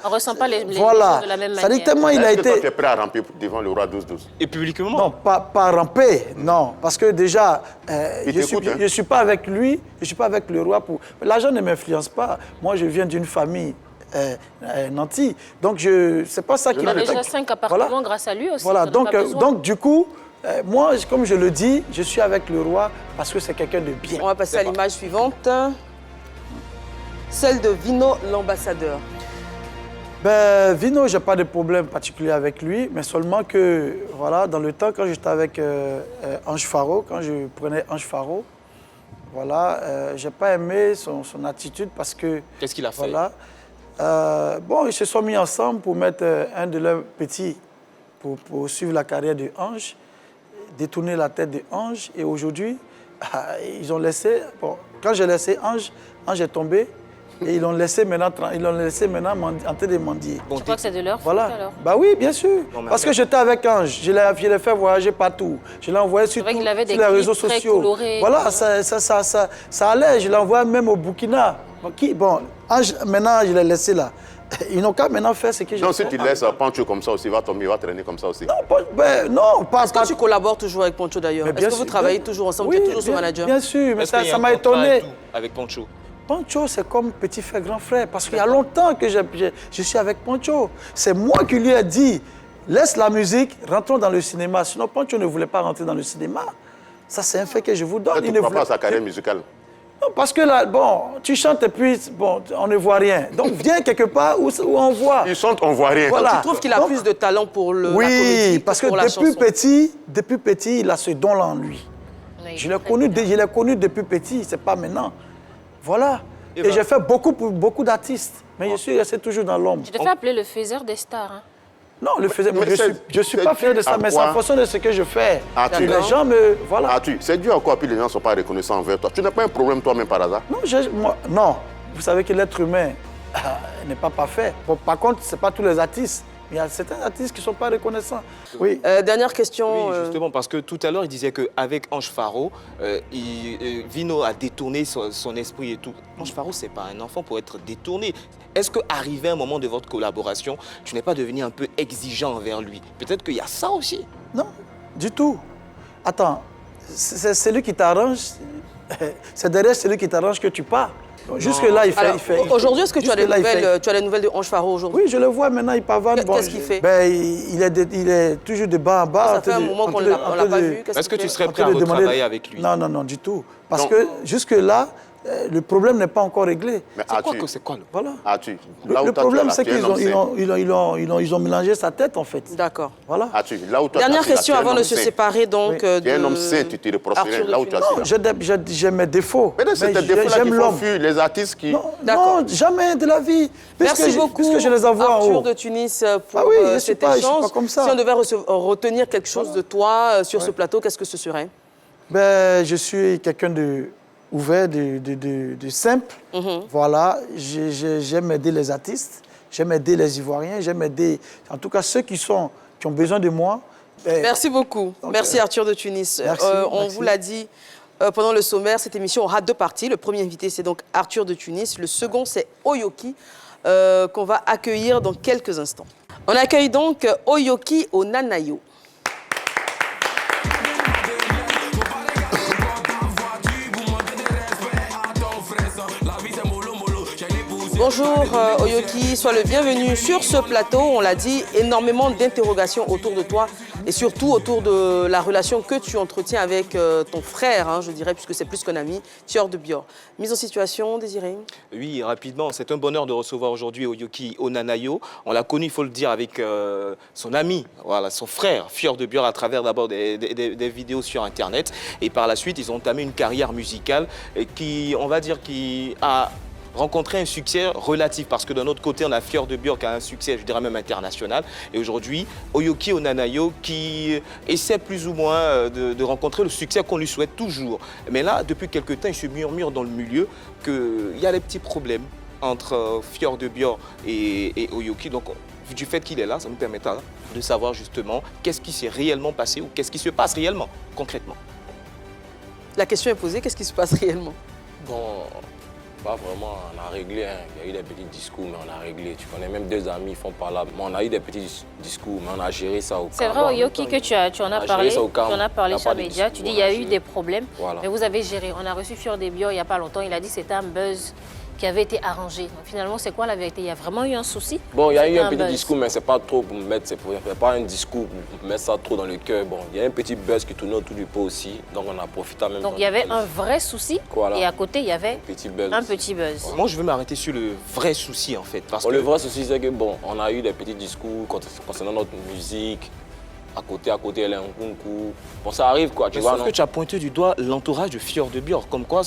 On ne ressent pas les voilà. choses de la même Ça dit manière. tellement il a Est-ce que toi, été... tu es prêt à ramper devant le roi 12-12? Et publiquement? Non, pas ramper, non. Parce que déjà, Il t'écoute, hein. je suis pas avec lui, je ne suis pas avec le roi. L'argent ne m'influence pas. Moi, je viens d'une famille nantie. Donc, c'est pas ça qui... Il a déjà 5 appartements Voilà. grâce à lui aussi. Voilà, ça n'a pas besoin. donc du coup, moi, comme je le dis, je suis avec le roi parce que c'est quelqu'un de bien. On va passer à l'image suivante. Celle de Vino, l'ambassadeur. Ben, Vino, je n'ai pas de problème particulier avec lui, mais seulement que, voilà, dans le temps, quand j'étais avec Ange Faro, quand je prenais Ange Faro, voilà, je n'ai pas aimé son attitude parce que... Qu'est-ce qu'il a fait? Voilà. Bon, ils se sont mis ensemble pour mettre un de leurs petits pour suivre la carrière de Ange, détourner la tête de Ange. Et aujourd'hui, ils ont laissé... Bon, quand j'ai laissé Ange, Ange est tombé. Et ils l'ont laissé maintenant en train de mendier. Je crois que c'est de leur faute Voilà. alors. Bah oui, bien sûr. Non, mais Parce que j'étais avec Ange. Je l'ai fait voyager partout. Je l'ai envoyé sur, vrai qu'il avait des les réseaux clips très sociaux. colorés. Voilà, ça allait. Je l'ai envoyé même au Burkina. Bon, Ange, maintenant, je l'ai laissé là. Ils n'ont qu'à maintenant faire ce que j'ai fait. Donc, si tu laisses Pancho comme ça aussi, il va tomber, il va traîner comme ça aussi. Non, pas... Est-ce que tu collabores toujours avec Poncho d'ailleurs? Mais Est-ce bien que vous sûr, travaillez bien- toujours ensemble? Oui, Tu es toujours son bien- manager? Bien sûr, mais Est-ce qu'il y a ça un m'a contrat et étonné. tout avec Pancho? Pancho, c'est comme petit frère, grand frère, parce qu'il y a longtemps que je suis avec Pancho. C'est moi qui lui ai dit, laisse la musique, rentrons dans le cinéma. Sinon, Pancho ne voulait pas rentrer dans le cinéma. Ça, c'est un fait que je vous donne. Tu ne crois pas à sa carrière musicale? Non, parce que là, bon, tu chantes et puis, bon, on ne voit rien. Donc, viens quelque part où on voit. Il chante, on voit rien. Voilà. Tu trouves qu'il a Donc, plus de talent pour la oui, comédie parce que pour la depuis chanson? petit, il a ce don-là en lui. Oui, Je l'ai très connu, bien. depuis petit, c'est pas maintenant. Voilà. Et Et ben- j'ai fait beaucoup d'artistes. Mais je suis resté toujours dans l'ombre. Tu te fais appeler le faiseur des stars. Hein. Non, je suis c'est pas fier de dû ça, à mais c'est quoi? en fonction de ce que je fais. Ah, tu- Les gens me... Voilà. Ah, c'est dû à quoi? Puis les gens ne sont pas reconnaissants envers toi. Tu n'as pas un problème toi-même par hasard? Non, non, vous savez que l'être humain n'est pas parfait. Bon, par contre, ce n'est pas tous les artistes. Il y a certains artistes qui ne sont pas reconnaissants. Oui. Dernière question. Oui, justement, parce que tout à l'heure, il disait qu'avec Ange Faro, Vino a détourné son esprit et tout. Ange Faro, ce n'est pas un enfant pour être détourné. Est-ce qu'arrivé un moment de votre collaboration, tu n'es pas devenu un peu exigeant envers lui? Peut-être qu'il y a ça aussi. Non, du tout. Attends, c'est celui qui t'arrange, c'est derrière celui qui t'arrange que tu pars. Jusque-là, il fait... Alors, aujourd'hui, est-ce que tu as des jusque-là, il fait- nouvelles, tu as des nouvelles de Ange Faro aujourd'hui? Oui, je le vois maintenant, il pavane. Qu'est-ce qu'il fait? Ben, il est toujours de bas en bas. Ça fait un moment qu'on ne l'a pas vu. Qu'est-ce Est-ce que qu'il tu fait? serais prêt à en train de demander- retravailler avec lui? Non, non, non, du tout. Parce Non. que jusque-là, le problème n'est pas encore réglé. Mais C'est quoi le... Voilà. As-tu? Le problème, c'est qu'ils ont mélangé sa tête, en fait. D'accord. Voilà. As-tu? Là où toi, Dernière tu as- question tu es un avant de homme se sain. séparer donc Oui. Tu es un homme de sain, tu te reprocherais Arthur de là où tu as Tunis. Non, j'ai mes défauts. Mais c'est tes défauts là j'aime qui font l'homme. fuir les artistes qui... Non, D'accord. non, jamais de la vie. Merci beaucoup, Puisque je les envoie en Arthur haut. de Tunis, pour Ah oui, je suis cet pas échange. comme ça. Si on devait retenir quelque chose de toi sur ce plateau, qu'est-ce que ce serait? Ben, je suis quelqu'un de ouvert, de simple. Voilà, j'aime aider les artistes, j'aime aider les Ivoiriens, j'aime aider, en tout cas, ceux qui ont besoin de moi. Ben, Merci beaucoup. Donc, Merci Arthur de Tunis. merci, On merci. vous l'a dit pendant le sommaire, cette émission aura 2 parties. Le premier invité, c'est donc Arthur de Tunis. Le second, c'est Oyoki, qu'on va accueillir dans quelques instants. On accueille donc Oyoki au Nanayo. Bonjour Oyoki, sois le bienvenu sur ce plateau. On l'a dit, énormément d'interrogations autour de toi et surtout autour de la relation que tu entretiens avec ton frère, hein, je dirais, puisque c'est plus qu'un ami, Thior de Bior. Mise en situation, Désiré? Oui, rapidement, c'est un bonheur de recevoir aujourd'hui Oyoki Onanayo. On l'a connu, il faut le dire, avec son ami, voilà, son frère, Thior de Bior, à travers d'abord des vidéos sur Internet. Et par la suite, ils ont entamé une carrière musicale qui, on va dire, qui a rencontré un succès relatif, parce que d'un autre côté, on a Thior de Bior qui a un succès, je dirais même international. Et aujourd'hui, Oyoki Onanayo qui essaie plus ou moins de rencontrer le succès qu'on lui souhaite toujours. Mais là, depuis quelque temps, il se murmure dans le milieu qu'il y a des petits problèmes entre Fior de Bior et Oyoki. Donc, du fait qu'il est là, ça nous permettra de savoir justement qu'est-ce qui s'est réellement passé ou qu'est-ce qui se passe réellement, concrètement. La question est posée, qu'est-ce qui se passe réellement? Bon, pas vraiment, on a réglé. Hein. Il y a eu des petits discours, mais on a réglé. Tu connais même deux amis, ils font par là. Mais on a eu des petits discours, mais on a géré ça au calme. C'est vrai, Oyoki, que tu en as parlé, sur les médias. Tu dis qu'il y a eu des problèmes, voilà. Mais vous avez géré. On a reçu Fior de Bior il n'y a pas longtemps. Il a dit que c'était un buzz qui avait été arrangé. Donc, finalement, c'est quoi la vérité? Il y a vraiment eu un souci? Bon, il y a eu un petit discours, mais c'est pas trop pour me mettre, c'est pas un discours pour mettre ça trop dans le cœur. Bon, il y a un petit buzz qui tournait autour du pot aussi, donc on a profité en même temps. Donc il y avait un vrai souci, voilà. Et à côté, il y avait un petit buzz. Voilà. Moi, je veux m'arrêter sur le vrai souci, en fait. Parce bon, que... Le vrai souci, c'est que, bon, on a eu des petits discours concernant notre musique. À côté, elle est un concours. Bon, ça arrive, quoi, tu vois, sauf que tu as pointé du doigt l'entourage de Fior de Bior. Comme quoi,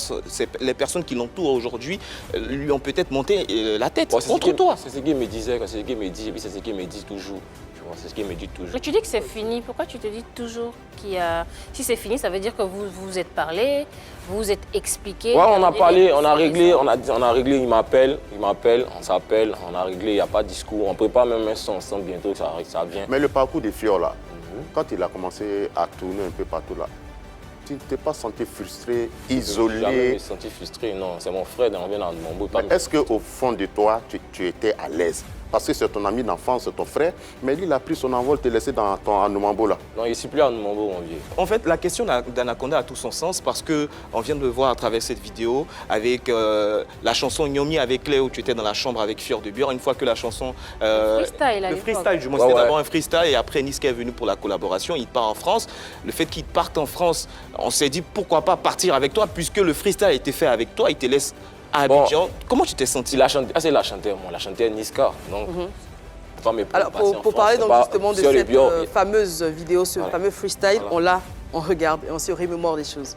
les personnes qui l'entourent aujourd'hui lui ont peut-être monté la tête contre toi. C'est ce qu'il me disait, c'est ce qu'il me dit, et puis c'est ce qu'il me dit toujours. Tu vois, c'est ce qu'il me dit toujours. Mais tu dis que c'est fini. Pourquoi tu te dis toujours qu'il y a... Si c'est fini, ça veut dire que vous vous êtes parlé, vous vous êtes expliqué. Ouais, on a parlé, on a réglé, il m'appelle, on s'appelle, on a réglé, il n'y a pas de discours. On prépare même un son ensemble bientôt, ça vient. Mais le parcours de Fior, là, quand il a commencé à tourner un peu partout là, tu ne t'es pas senti frustré, isolé? Je me suis senti frustré, non. C'est mon frère, on vient dans mon beau. Est-ce qu'au fond de toi, tu étais à l'aise? Parce que c'est ton ami d'enfance, c'est ton frère, mais lui, il a pris son envol, te laissé dans ton Anoumambo là. Non, il ne suit plus à Anoumambo, mon vieux. En fait, la question d'Anaconda a tout son sens parce qu'on vient de le voir à travers cette vidéo avec la chanson Nyomi avec Léo, tu étais dans la chambre avec Fior de Bior. Une fois que la chanson... le freestyle, du moins, c'était d'abord un freestyle et après Niska est venu pour la collaboration, il part en France. Le fait qu'il parte en France, on s'est dit pourquoi pas partir avec toi puisque le freestyle a été fait avec toi, il te laisse... à Abidjan. Comment tu t'es senti? C'est la chanteuse, moi, la chanteuse Niska. Donc, alors, pour parler donc justement de cette fameuse vidéo, ce fameux freestyle, on regarde et on se remémore des choses.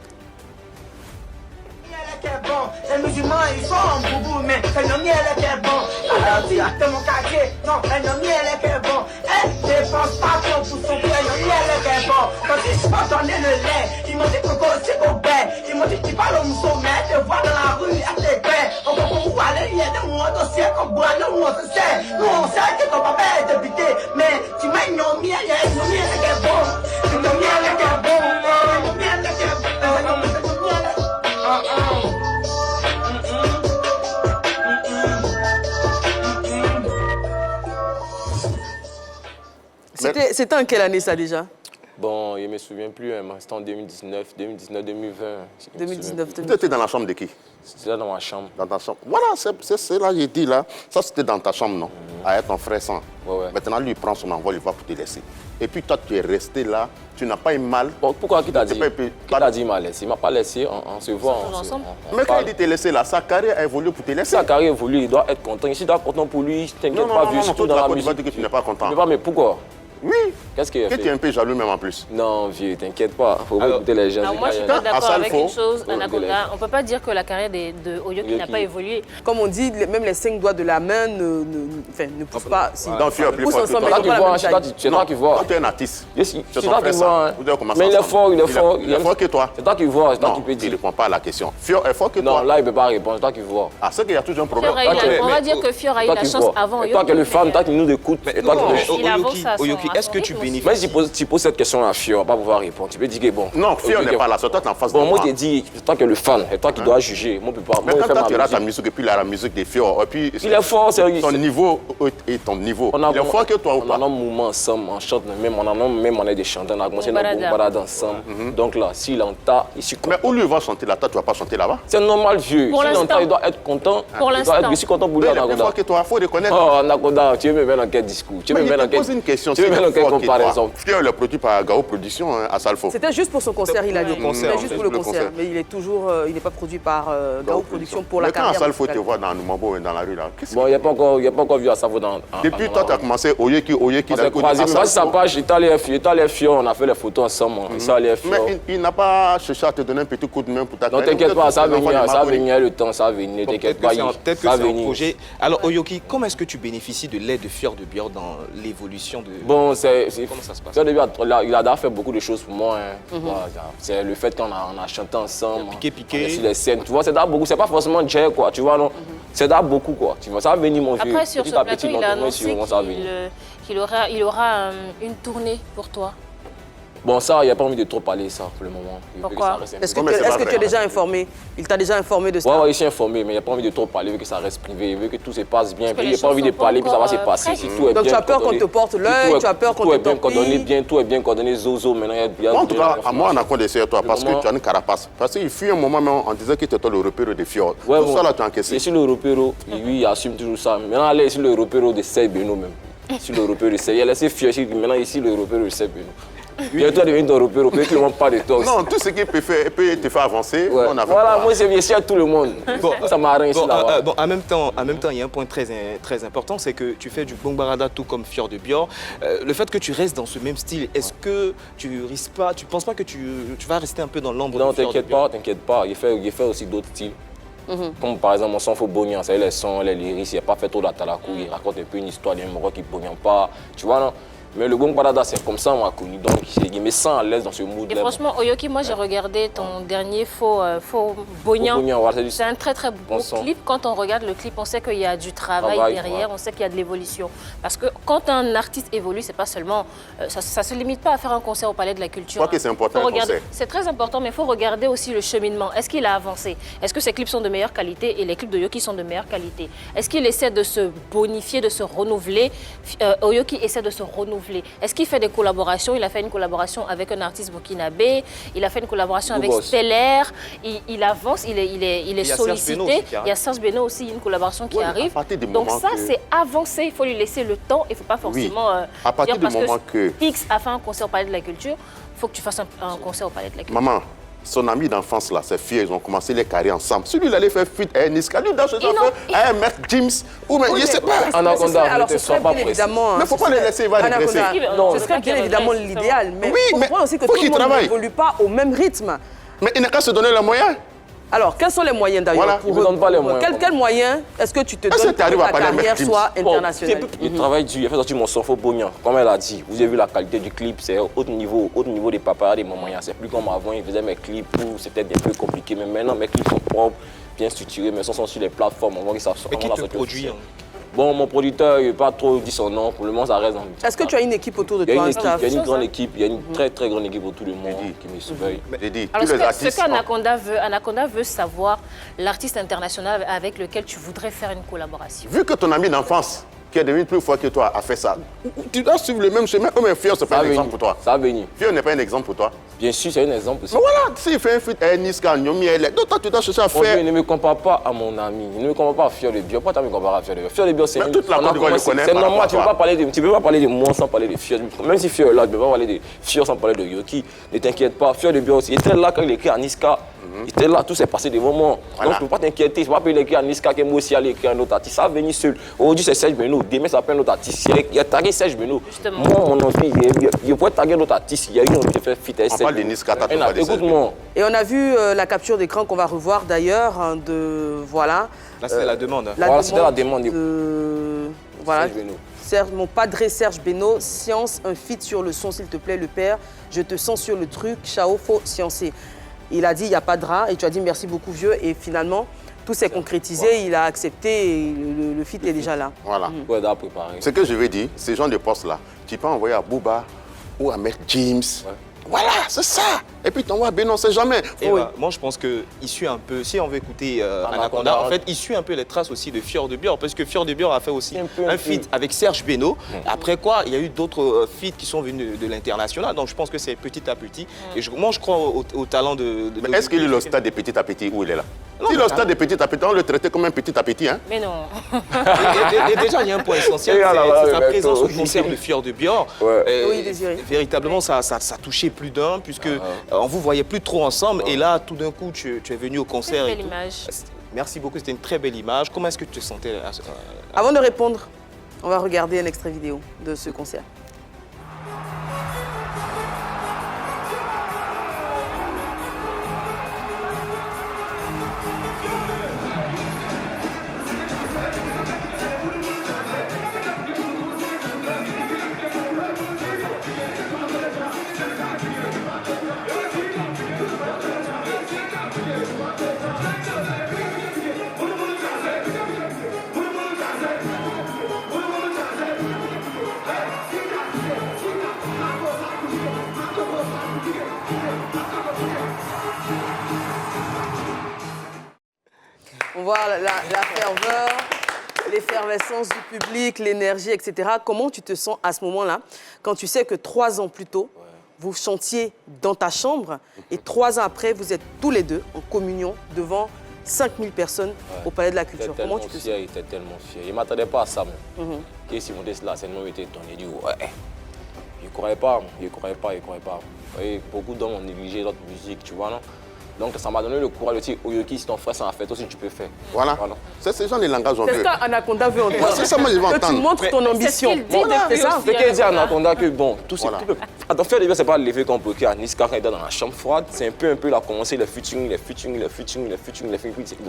Les musulmans, ils sont en boubou, mais elle n'a mis elle est bon. Alors, tu as fait mon quartier, non, elle n'a mis elle est bon. Elle dépense pas trop pour son frère, elle n'a mis elle est bon. Quand ils sont entendus le lait, ils m'ont dit coco, c'est au bain. Ils m'ont dit tu parles au mousseau, mais elle te voit dans la rue, elle te paie. On peut pour aller, il y a des mois dossiers qu'on boit, nous on se sait. Nous on sait que ton papa est député, mais tu m'as ignoré, il y a une nommée elle est bon. Une nommée elle est bon, une nommée elle est bon. C'était en quelle année ça déjà? Bon, je ne me souviens plus, hein, c'était en 2019, 2020. 2019. Tu étais dans la chambre de qui? C'était dans ma chambre. Dans ta chambre. Voilà, c'est là que j'ai dit là. Ça c'était dans ta chambre, non? Avec ton frère sans. Ouais. Maintenant, lui, il prend son envol, il va pour te laisser. Et puis toi, tu es resté là, tu n'as pas eu mal. Bon, pourquoi qui t'a dit? Qui t'a dit il m'a laissé? Il ne m'a pas laissé, on se voit. Mais quand il dit te laisser là, sa carrière a évolué pour te laisser. Sa carrière a évolué, il doit être content. Ici, il doit être content pour lui, t'inquiète pas, vu surtout dans la musique. Tu vas dire que tu n'es pas content. Mais pourquoi? Oui. Qu'est-ce qu'il a fait? Que tu es un peu jaloux même en plus. Non, vieux, t'inquiète pas. Faut pas écouter les gens. Moi, je suis pas d'accord avec une chose, Anaconda. On ne peut pas dire que la carrière de Oyoki n'a pas évolué. Comme on dit, même les 5 doigts de la main ne poussent pas. Donc, Fior plus fort que toi. C'est toi qui vois. Toi, tu es un artiste. C'est toi qui vois. Mais il est fort, il est fort. Il est fort que toi. C'est toi qui vois, c'est toi qui peux dire. Il ne répond pas à la question. Fior est fort que toi. Non, là, il ne peut pas répondre, c'est toi qui vois. Ah, c'est qu'il y a toujours un problème. On va dire que Fior a eu la chance avant Oyoki. Toi qui es le fan, toi qui nous écoute. Oyoki, est-ce que tu bénéficies? Mais si tu poses cette question à Fior, on va pas pouvoir répondre. Tu peux dire que bon. Non, Fior n'est pas là, c'est toi qui es en face de moi. Bon, moi, je te dis, c'est toi qui es le fan, c'est toi qui dois juger. Moi, je peux pas. Mais quand toi, tu auras ta musique et puis la musique de Fior, et puis. Il est fort, c'est ton niveau et ton niveau. Il est fort que toi ou pas? On a un mouvement ensemble, on chante même, on est des chanteurs, on a commencé notre balade ensemble. Donc là, s'il entend, il suit. Mais où lui va chanter là, toi, tu vas pas chanter là-bas? C'est normal, vieux. S'il entend, il doit être content. Pour l'instant. Il doit être aussi content pour lui, Anaconda. Il est plus fort que toi, il faut reconnaître. Oh, Anaconda, tu veux me mettre dans quel discours? Tu veux me mettre dans quel. Pose une question. Tu veux me mettre dans quelle comparaison? Fior est produit par Gao Production à Salfo. C'était juste pour son concert, il a dit. C'était juste pour le concert. concert. Mais il est toujours, il n'est pas produit par Gao Production pour la mais carrière. Mais quand Salfo te voit dans Anoumambo, dans la rue là, qu'est-ce que... Bon, il n'y a pas encore vu à Salfo dans... Depuis toi, tu as commencé Oyoki, on s'est croisés, mais sa page, il est allé Fior, on a fait les photos ensemble. Mais il n'a pas cherché à te donner un petit coup de main pour ta carrière. Non, t'inquiète pas, ça va venir le temps, ça va venir, t'inquiète pas. Peut-être que c'est un projet. Alors, Oyoki, comment est-ce que tu bénéficies de l'aide de Fior de Bior dans l'évolution de... Bon, comment ça se passe? Fior de Bior, il a déjà fait beaucoup de choses pour moi. C'est le fait qu'on a chanté ensemble. Piqué. Sur les scènes, tu vois, c'est beaucoup, c'est pas forcément Jay, quoi, tu vois, non. Ça date beaucoup, quoi. Tu vois, ça va venir, mon vieux. Après, sur ce Petit à plateau, petit, il a lentement, annoncé sûrement, ça va venir. qu'il aura une tournée pour toi. Bon, ça, il n'y a pas envie de trop parler, ça, pour le moment. Pourquoi? Est-ce que tu es déjà informé? Il t'a déjà informé de ça? Ouais, il s'est informé, mais il n'y a pas envie de trop parler, il veut que ça reste privé, il veut que tout se passe bien. Parce que Il les n'a pas envie de choses sont parler, puis ça va pas se encore passer. prêtes. Si tout est Donc bien tu as peur qu'on coordonné. te porte l'œil, Tout est- tu as peur qu'on Tout te est bien coordonné, torpille. bien, tout est bien coordonné, zozo, maintenant, il y a En tout cas, à moi, on a quoi quoi d'essayer toi, parce que tu as une carapace. Parce qu'il fut un moment, on disait que tu étais le repère des fjords. Ouais, Tout bon. ça, là, tu as encaissé. Et sur le repéro, lui, il assume toujours ça. Maintenant, allez sur le repéro de Sey Beno même. Sur le repéro de Sey. Il a laissé fier, maintenant, ici, le repéro de Sey Beno. Bientôt, il devient ton repéro, peut-être qu'il ne manque pas de toi aussi. Non, tout ce qui peut te faire avancer, Ouais. on a fait. Voilà, moi, c'est bien sûr à tout le monde. Ça m'arrange ici, là-bas. Bon, en même temps, il y a un point très important, c'est que tu fais du Bongbarada tout comme Fjord de Bior. Le fait que tu restes dans ce même style, est-ce que tu risques pas, tu penses pas que tu vas rester un peu dans l'ombre Non, de Fjord de Bior? t'inquiète pas. Il fait aussi d'autres styles. Comme par exemple, mon son faut Bognan, c'est les sons, les lyrics, il n'a pas fait trop d'atalakou, il raconte un peu une histoire d'un Maroc qui ne Bognan pas. Tu vois, non? Mais le Gong Barada, c'est comme ça, on m'a connu. Donc, il me sent à l'aise dans ce mood-là. Et franchement, Oyoki, moi j'ai regardé ton dernier faux Bognan. C'est un très beau son. clip. Quand on regarde le clip, on sait qu'il y a du travail derrière, on sait qu'il y a de l'évolution. Parce que quand un artiste évolue, c'est pas seulement. Ça ne se limite pas à faire un concert au Palais de la Culture. Je crois que c'est important, un concert. C'est très important, mais il faut regarder aussi le cheminement. Est-ce qu'il a avancé? Est-ce que ses clips sont de meilleure qualité et les clips de Oyoki sont de meilleure qualité? Est-ce qu'il essaie de se bonifier, de se renouveler? Oyoki essaie de se renouveler. Est-ce qu'il fait des collaborations? Il a fait une collaboration avec un artiste burkinabé, il a fait une collaboration avec Stellaire, il avance, il est sollicité. Il y a Serge Beno aussi, une collaboration qui arrive. Donc ça, c'est avancé, il faut lui laisser le temps, il ne faut pas forcément à partir dire du parce moment que X a fait un concert au Palais de la Culture, il faut que tu fasses un concert au Palais de la Culture. Maman, son ami d'enfance, là, ses filles, ils ont commencé les carrières ensemble. Celui, il allait faire fuite à Niska, lui, dans ce temps, à un maître James, ou même, je ne sais pas. Alors, ce serait bien évidemment. Mais pourquoi les laisser, il va régresser? Ce serait bien évidemment l'idéal, mais il faut aussi que faut tout le qu'il monde travaille. n'évolue pas au même rythme. Mais il n'a qu'à se donner les moyens. Alors, quels sont les moyens d'ailleurs Voilà, pour il ne donne pas les moyens. Quel moyen est-ce que tu te donnes que pour tu arrives que à ta parler avec carrière James? soit internationale? Il travaille dur, il a fait sortir mon son faux Bognan. Comme elle a dit, vous avez vu la qualité du clip, c'est haut niveau des papas, des moments. C'est plus comme avant, il faisait mes clips où c'était un peu compliqué. Mais maintenant, mes clips sont propres, bien structurés, mes sons sont sur les plateformes. On voit que ça sort. Et qui te produit? Bon, mon producteur, il n'a pas trop dit son nom. Pour le moment, ça reste dans le... Est-ce que tu as une équipe autour de toi? Il y a une grande équipe, il y a une très grande équipe autour de moi qui me surveille. J'ai dit, Alors, tous les artistes. ce qu'Anaconda veut savoir, l'artiste international avec lequel tu voudrais faire une collaboration. Vu que ton ami d'enfance, qui est devenu plus fort que toi, a fait ça, tu dois suivre le même chemin. Mais Fior, ce n'est pas un exemple pour toi. Ça va venir. Fior n'est pas un exemple pour toi. Bien sûr, c'est un exemple aussi. Mais voilà, s'il fait un feat à Niska, Nyomi, donc toi, tu dois chercher à faire. Il ne me compare pas à mon ami, il ne me compare pas à Fior de Bio. Pourquoi tu me compares à Fior de Bio? Fior de Bio, c'est Mais toute la Côte d'Ivoire le connaît. C'est normal, tu ne peux pas parler de moi sans parler de Fior. Même si Fior est là, tu ne peux pas parler de Fior sans parler de Yoki. Ne t'inquiète pas, Fior de Bio aussi. Il était là quand il écrit à Niska. Il était là, tout s'est passé devant moi. Voilà. Donc, tu ne peux pas t'inquiéter. Je ne peux pas écrire à Niska qui est moi aussi aller écrire un autre artiste. Ça va venir seul. Aujourd'hui, c'est Serge Beno. Demain, ça s'appelle un autre artiste. Il y a tagué Serge Beno. Moi, mon envie, il pourrait taguer un autre artiste. Il y a eu envie de faire fit. On parle de Niska, t'as pas écoute-moi. Et on a vu la capture d'écran qu'on va revoir d'ailleurs de voilà. Là, c'était la demande. Voilà, c'était la demande. Voilà. Serge Beno. Mon padre Serge Beno, science, un feat sur le son s'il te plaît le père, je te sens sur le truc, Chao, faut sciencer. Il a dit il n'y a pas de rat et tu as dit merci beaucoup vieux et finalement tout s'est concrétisé, il a accepté et le feat est déjà là. Voilà. Ouais, d'avoir préparé. Ce que je veux dire, ces gens de poste-là, tu peux envoyer à Booba ou à Maître James. Ouais. Voilà, c'est ça. Et puis t'envoies à Beno, on ne sait jamais. Moi, je pense qu'il suit un peu, si on veut écouter Anaconda, en fait, il suit un peu les traces aussi de Fjord de Bior, parce que Fjord de Bior a fait aussi un feat avec Serge Beno. Après quoi, il y a eu d'autres feats qui sont venus de l'international, donc je pense que c'est petit à petit. Et moi, je crois au talent de Mais est-ce qu'il est le stade de petit à petit où il est là? Si le stade de petit à petit, on le traitait comme un petit à petit, hein? Mais non. Et déjà, il y a un point essentiel, c'est sa présence au concert de Fjord de Bior. Oui, Désiré. Véritablement, ça touchait plus d'un, puisque on vous voyait plus trop ensemble. Et là, tout d'un coup, tu es venu au concert. C'est une belle image. Merci beaucoup, c'était une très belle image. Comment est-ce que tu te sentais Avant de répondre, on va regarder un extrait vidéo de ce concert. voit la ferveur, l'effervescence du public, l'énergie, etc. Comment tu te sens à ce moment-là, quand tu sais que 3 ans plus tôt, vous chantiez dans ta chambre et 3 ans après, vous êtes tous les deux en communion devant 5000 personnes au Palais de la Culture. Comment tu te sens? Il était tellement fier. Il ne m'attendait pas à ça même. Qu'il s'est monté sur la scène, il était étonné. Il dit ouais. Il ne croyait pas. Et beaucoup d'hommes ont négligé notre musique, tu vois, non? Donc ça m'a donné le courage de dire, Oyoki, si ton frère s'en a fait, aussi tu peux faire. Voilà. C'est ce genre de langage on C'est veut. ce qu'Anaconda veut entendre. C'est ça, moi, je veux Que tu entendre. montres ton ambition. C'est ça. Ce qu'il dit à Anaconda que bon, tout Voilà. Attends, faire des c'est pas lever comme bloqué à Niska quand il est dans la chambre froide. C'est un peu, il a commencé le featuring. Il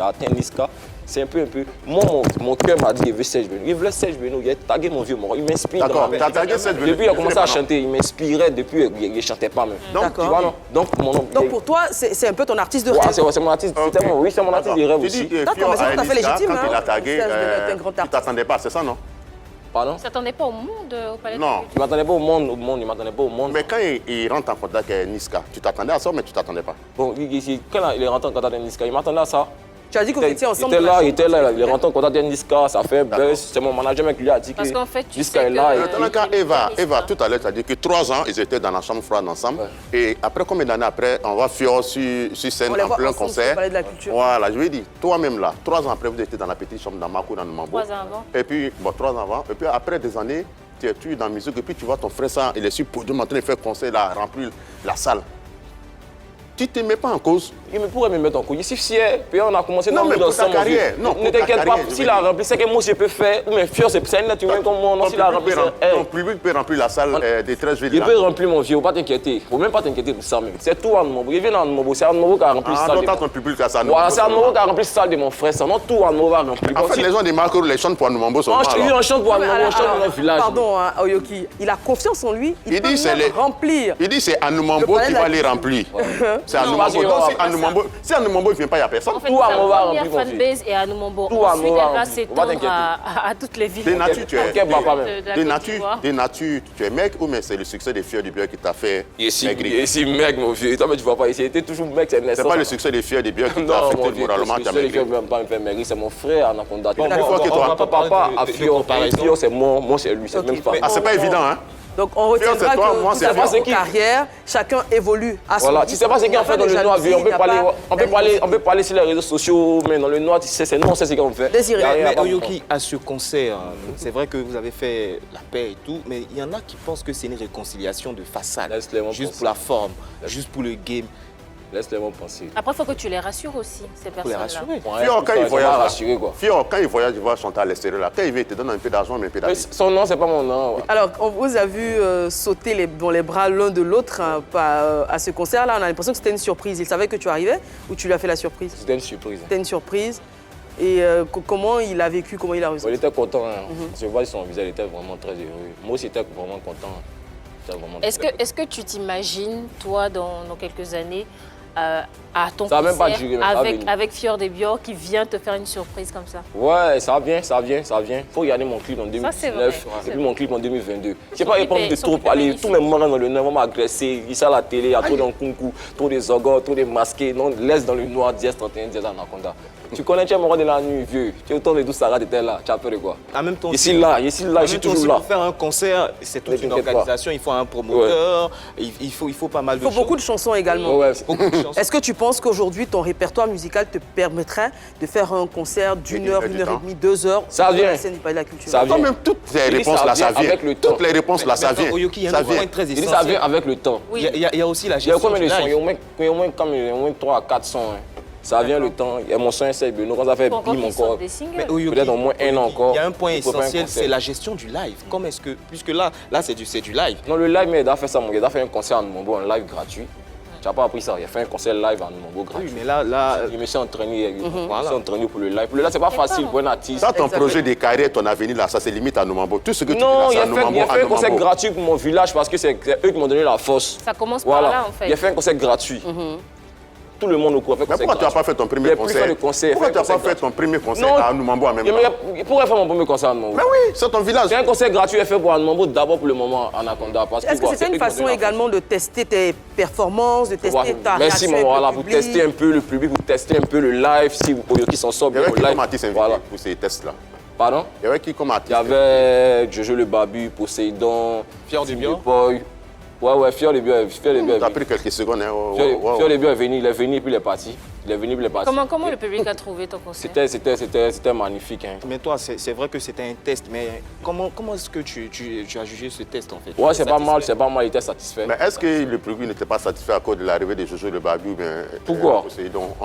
a atteint Niska. C'est un peu. Moi, mon cœur m'a dit, il veut Serge Benoît. Il voulait Serge Benoît. Il a tagué mon vieux mort. Il m'inspire. D'accord, tu as tagué Serge Benoît. Depuis, il a commencé à chanter. Il m'inspirait. Depuis, il ne chantait pas même. D'accord. Tu vois, non? Donc, mon nom. Donc pour toi, c'est un peu ton artiste de Ouais, rêve. c'est mon artiste. Oui, c'est mon artiste de rêve Tu aussi. dis que D'accord, mais c'est tout à fait légitime, quand il hein. a tagué, Serge Benoît est un grand tu artiste. t'attendais pas, c'est ça, non? Pardon? Tu t'attendais pas au monde au Palais de Non. la Culture? Il ne m'attendait pas au monde. Il m'attendait pas au monde. Mais quand il rentre en contact avec Niska, tu t'attendais à ça, mais tu t'attendais pas. Bon, quand il est rentré en contact avec Niska, il m'attendait à ça. Tu as dit que vous étiez ensemble. Il était là, il est rentré en contact avec Niska, ça fait buzz. C'est mon manager qui lui a dit que Parce qu'en fait, tu Niska sais est là. que- et- Maintenant, quand Eva, tout à l'heure, tu as dit que 3 ans, ils étaient dans la chambre froide ensemble. Et après, combien d'années après, on va faire sur scène On les en voit plein ensemble sur concert. le Palais de la Culture. Voilà, je lui ai dit, toi-même là, 3 ans après, vous étiez dans la petite chambre d'Amakou, dans le Mambo. 3 ans avant. Et puis, bon, 3 ans avant. Et puis après des années, tu es dans la musique. Et puis tu vois ton frère, ça, il est sur le podium en train de faire concert, là, remplir la salle. Tu ne te mets pas en cause. Il me pourrait me mettre en couille. Je suis fier. Puis on a commencé Non, dans mais le pour ta carrière. Non, Ne pour ta t'inquiète pas, carrière, je s'il veux a dire. rempli, c'est que moi je peux faire. Mais fier, c'est un être humain comme moi. Non, s'il a rempli, Ton public peut remplir la salle des 13 villes. il là. peut remplir mon vieux, faut pas t'inquiéter. Faut même pas t'inquiéter pour ça même. C'est tout Anmobo. Il vient d'Anmobo. C'est Anmobo qui a rempli la Ah, salle. non, de t'as mon- ton public à ça. Voilà, c'est Anmobo qui a rempli la salle de mon frère. Ça, non, tout Anmobo va remplir. En fait, les gens des marques, les chantent pour Anoumambo seulement. On chante pour Anmobo, on chante dans Alors, le village. pardon, hein, Oyoki, il a confiance en lui, il peut dit, c'est même les- remplir. Il dit c'est Le Anoumambo palais qui de la va les culture. remplir. C'est Non, Anoumambo. parce que- Donc parce si Anoumambo ne vient pas, il n'y a personne. En fait, Tout sa Anmobo va première remplir mon fanbase est à Numombo. Tout Ensuite, Anmobo va elle va remplir. Faut pas s'étendre t'inquiéter. à toutes les villes. Des natures, tu es. Ok, papa, même. de la Des Côte natures, d'Ivoire. tu es mec ou mais c'est le succès des Fiers du Bière qui t'a fait maigrir? Ici, mec, mon vieux. Toi, mais tu vois pas, ici, il était toujours mec, c'est C'est pas le succès des Fiers du Bière qui t'a Non, affecté mon vieux, moralement, c'est t'as celui qui maigri. veut même pas me faire maigrir, c'est mon frère Anaconda. Bon, plus fort que toi. on va pas parler Papa de- a de Fio, comparaison. Fio, c'est moi c'est lui, c'est Ok, même pas. Ah, c'est pas évident, hein? Donc on retiendra c'est toi, que moi, tout c'est à moi. fait en carrière, chacun évolue à son Voilà, rythme. tu sais pas ce Il n'y a qu'on fait pas dans de le noir, jalousie, on il peut n'y a parler, pas on peut parler sur les réseaux sociaux, mais dans le noir, tu sais, c'est nous, on sait ce qu'on fait. Désiré. Y a rien à Mais pas Oyoki, à ce concert, c'est vrai que vous avez fait la paix et tout, mais il y en a qui pensent que c'est une réconciliation de façade, Laisse-les moi juste penser. pour la forme, juste pour le game. Laisse-les moi penser. Après, il faut que tu les rassures aussi, ces Pour les personnes-là. rassurer. Fior, quand il voyage, rassuré, quoi. Fior, quand il voyage, il va chanter à l'extérieur là. Quand il vient, il te donne un peu d'argent, mais un peu Mais d'argent. son nom, c'est pas mon nom. ouais. Alors, on vous a vu sauter dans les bras l'un de l'autre à ce concert-là. On a l'impression que c'était une surprise. Il savait que tu arrivais ou tu lui as fait la surprise? C'était une surprise. C'était une surprise. Et comment il a vécu, comment il a Il ressenti? était content. Hein. Je vois son visage, il était vraiment très heureux. Moi aussi, j'étais vraiment content. J'étais vraiment très content. Est-ce que tu t'imagines, toi, dans quelques années, à ton Ça va même pas concert, durer, mais ça va venir. avec Fior Desbior qui vient te faire une surprise comme ça? Ouais, ça vient. Faut regarder mon clip en Ça, 2019 c'est vrai, et c'est puis mon clip en 2022. Je sais Son pas, il clip parle est- de son trop. clip est Allez, magnifique. tous mes moments dans le noir vont m'agresser. Il ça à la télé, il y a trop d'enconcours, trop des organes, trop des masqués. Non, laisse dans le noir, 10, 31, 10 Anaconda. Tu connais, tu es mort de la nuit, vieux. Tu es autant de 12 Sarah, tu étais là. Tu as peur de quoi? En même temps, Ici, là, je suis toujours là. Pour faire un concert, c'est toute une t'inquiète pas. organisation. Il faut un promoteur, il faut pas mal de Il faut choses. beaucoup de chansons également. Ouais, Beaucoup de chansons. Est-ce que tu penses qu'aujourd'hui, ton répertoire musical te permettrait de faire un concert d'une heure, une heure et demie, 2 heures Ça sur vient. la scène du Palais de la Culture? Ça vient. Quand même, toutes les Il dit réponses ça là, ça vient vient. avec le temps. Toutes les réponses là, ça Mais vient. Oyoki, il y a Ça un point vient. très Il dit ça essentiel. vient avec le temps. Il y a aussi la Il y a gestion combien du de sons? live. Il y a au moins 3 à 4 sons. Hein. Ça vient le temps. Il y a mon son c'est Benoît, quand ça fait Faut encore bim qu'ils encore. sortent des singles. Mais Oyoki, Peut-être au moins un an encore. Il y a un point Il faut faire un essentiel, concert. c'est la gestion du live. Comment est-ce que, puisque là c'est du live. Non, le live, mais il a fait ça, mon gars. Il a fait un concert en Numombo, un live gratuit. Tu n'as pas appris ça. Il a fait un concert live en Numombo gratuit. Oui, mais là, Je me suis entraîné, pour le live. Pour le live, c'est pas facile pour un artiste. Ça, ton Exactement. projet de carrière, ton avenir là, ça se limite à Noumambo. Tout ce que tu Non, fais il là, a c'est à Noumambo, fait à un concert Noumambo. gratuit pour mon village parce que c'est eux qui m'ont donné la force. Ça commence par là, en fait. Il a fait un concert gratuit. tout le monde au courant. Mais pourquoi tu n'as pas fait ton premier concert? Pourquoi tu n'as pas fait ton premier concert à Anoumambo en même temps? Pourquoi faire mon premier concert à Anoumambo? Mais oui, c'est ton village. C'est un concert gratuit fait pour Anoumambo d'abord pour le moment Anaconda. Est-ce que c'était une façon également de tester tes performances, de tester ta réaction? Merci maman, voilà, vous testez un peu le public, vous testez un peu le live, si Oyoki s'en sort bien au live. Il y avait qui comme artiste invité pour ces tests-là? Pardon? Il y avait qui comme artiste? Il y avait Jojo le Babu, Poséidon, Fier du Bio. Ouais, Fier du Bio. Ça a pris quelques secondes. Fier du Bio est venu, puis il est parti. Comment le public a trouvé ton concert? C'était magnifique. Hein. Mais toi, c'est vrai que c'était un test, mais comment est-ce que tu as jugé ce test en fait? Ouais, c'est pas mal, il était satisfait. Mais est-ce que le public n'était pas satisfait à cause de l'arrivée de Jojo le Babu? Pourquoi?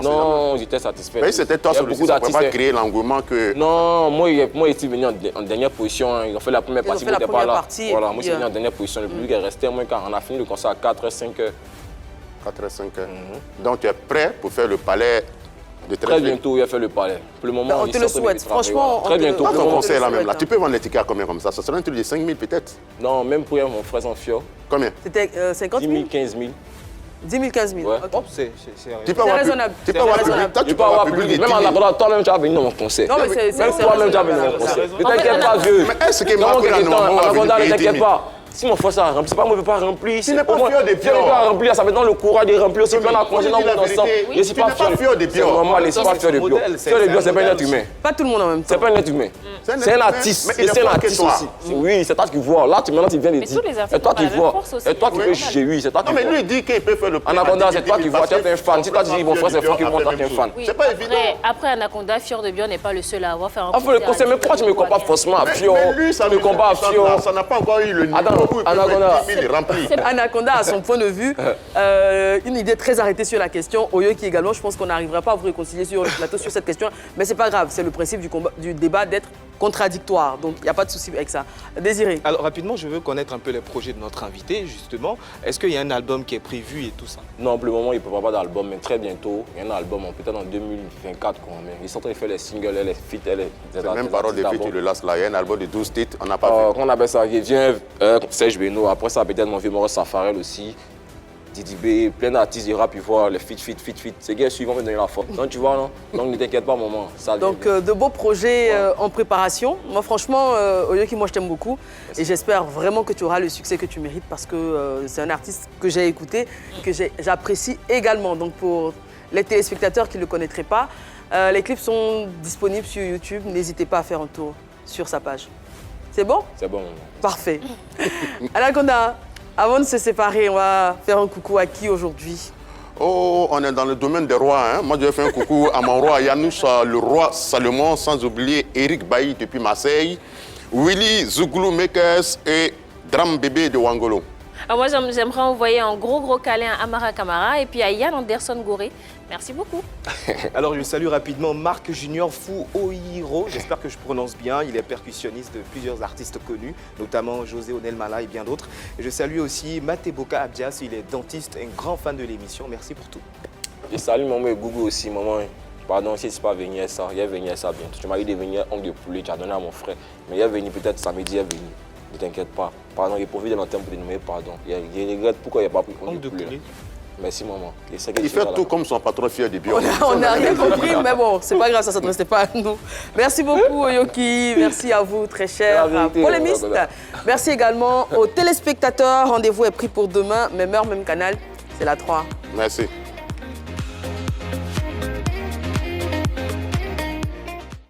Non, ils étaient satisfaits. Mais c'était toi sur le site, ça ne peut pas créer l'engouement que... Non, moi, il était venu en dernière position. Hein. Ils ont fait la première partie, ils ont fait la première partie. Voilà, moi, je suis venu en dernière position. Le public est resté, moi, quand on a fini le concert à 4h, 5h. 4h, 5h. Donc tu es prêt pour faire le palais de Très bientôt, il a fait le palais. Pour le moment, on te le souhaite. Franchement, très bientôt. Quand ton concert là même, là, tu peux vendre les tickets à combien comme ça? Ça serait un truc de 5 000 peut-être? Non, même pour mon frère en fior. Combien? C'était 50 000? 10 000, 15 000. 10 000, 15 000. Ouais. Tu peux avoir raisonnable. Tu peux avoir public. Tu peux avoir public. Même en attendant, toi-même, tu vas venir dans mon concert. Non, mais c'est même toi-même, tu vas venir dans mon concert. Ne t'inquiète pas, vieux. Mais est-ce que Marco Anaconda ne t'inquiète pas. Si mon frère ça remplit, c'est pas moi qui ne veux pas remplir. Tu n'es pas fier des pions. Je ne veux pas remplir, ça me donne le courage de remplir aussi. Puis on a congé dans mon ensemble. Je ne suis pas fier des pions. C'est normal, je ne suis pas fier des pions. Fier des pions, ce n'est pas un être humain. Pas tout le monde en même temps. C'est pas un être humain. C'est un artiste. Et c'est un artiste aussi. Oui, c'est toi qui vois. Là, maintenant, tu viens de dire. Et toi qui vois. Et toi qui peux juger, oui, c'est toi qui vois. Non, mais lui, il dit qu'il peut faire le premier. Anaconda, c'est toi qui vois. Tu es un fan. Si toi tu dis, mon frère, c'est Franck qui voit, toi tu es un fan. C'est pas évident. Après Anaconda, Fior de Bio n'est pas le seul à avoir fait un concert. Enfin, mais pourquoi tu me compares forcément à Fior? Mais lui, ça ne combat à Fior. Ça n'a pas encore eu le niveau où il peut mettre 10 000 remplis. Anaconda a son point de vue, une idée très arrêtée sur la question. Oyoki également, je pense qu'on n'arrivera pas à vous réconcilier sur le plateau sur cette question, mais c'est pas grave, c'est le principe du débat d'être contradictoire, donc il n'y a pas de souci avec ça. Désiré. Alors rapidement, je veux connaître un peu les projets de notre invité, justement. Est-ce qu'il y a un album qui est prévu et tout ça? Non, pour le moment, il ne peut pas d'album, mais très bientôt, il y a un album, peut-être en 2024 quand même. Ils sont en train de faire les singles, les feats, les même parole de feats, tu le lasses là, il y a un album de 12 titres, on n'a pas fait. Quand on appelle ça, il vient Serge Beno, après ça peut-être mon vieux Maurice Safarel aussi. Didi B, plein d'artistes de rap, ils voient les feats. Ces gars suivants vont donner la faute. Donc tu vois, non? Donc ne t'inquiète pas, maman. Donc de beaux projets en préparation. Moi franchement, Oyoki, moi je t'aime beaucoup. Merci. Et j'espère vraiment que tu auras le succès que tu mérites parce que c'est un artiste que j'ai écouté, que j'apprécie également. Donc pour les téléspectateurs qui ne le connaîtraient pas, les clips sont disponibles sur YouTube. N'hésitez pas à faire un tour sur sa page. C'est bon? C'est bon. Parfait. Anaconda, avant de se séparer, on va faire un coucou à qui aujourd'hui? Oh, on est dans le domaine des rois. Hein? Moi, je vais faire un coucou à mon roi Yanouch, le roi Salomon, sans oublier Eric Bailly depuis Marseille, Willy Zouglou Makers et Dram Bébé de Wangolo. Alors moi, j'aimerais envoyer un gros câlin à Amara Kamara et puis à Yann Anderson Goré. Merci beaucoup. Alors, je salue rapidement Marc Junior Fou Oihiro. J'espère que je prononce bien. Il est percussionniste de plusieurs artistes connus, notamment José Onel Mala et bien d'autres. Et je salue aussi Mateboka Abdias. Il est dentiste, un grand fan de l'émission. Merci pour tout. Je salue maman Gougou aussi, maman. Pardon, si c'est pas venir ça, il est venu ça bientôt. Tu m'as dit de venir ongle de poulet, tu as donné à mon frère. Mais il est venu peut-être samedi, il est venu. Ne t'inquiète pas. Pardon, il profite de notre temps pour demander pardon. Il regrette pourquoi il n'a pas pris ongle de poulet. Merci maman. Il fait tout comme son patron Fier des Bio. On n'a rien compris, mais bon, c'est pas grave, ça ne s'adressait pas à nous. Merci beaucoup Oyoki, merci à vous très chers polémistes. Merci également aux téléspectateurs. Rendez-vous est pris pour demain, même heure, même canal, c'est la 3. Merci.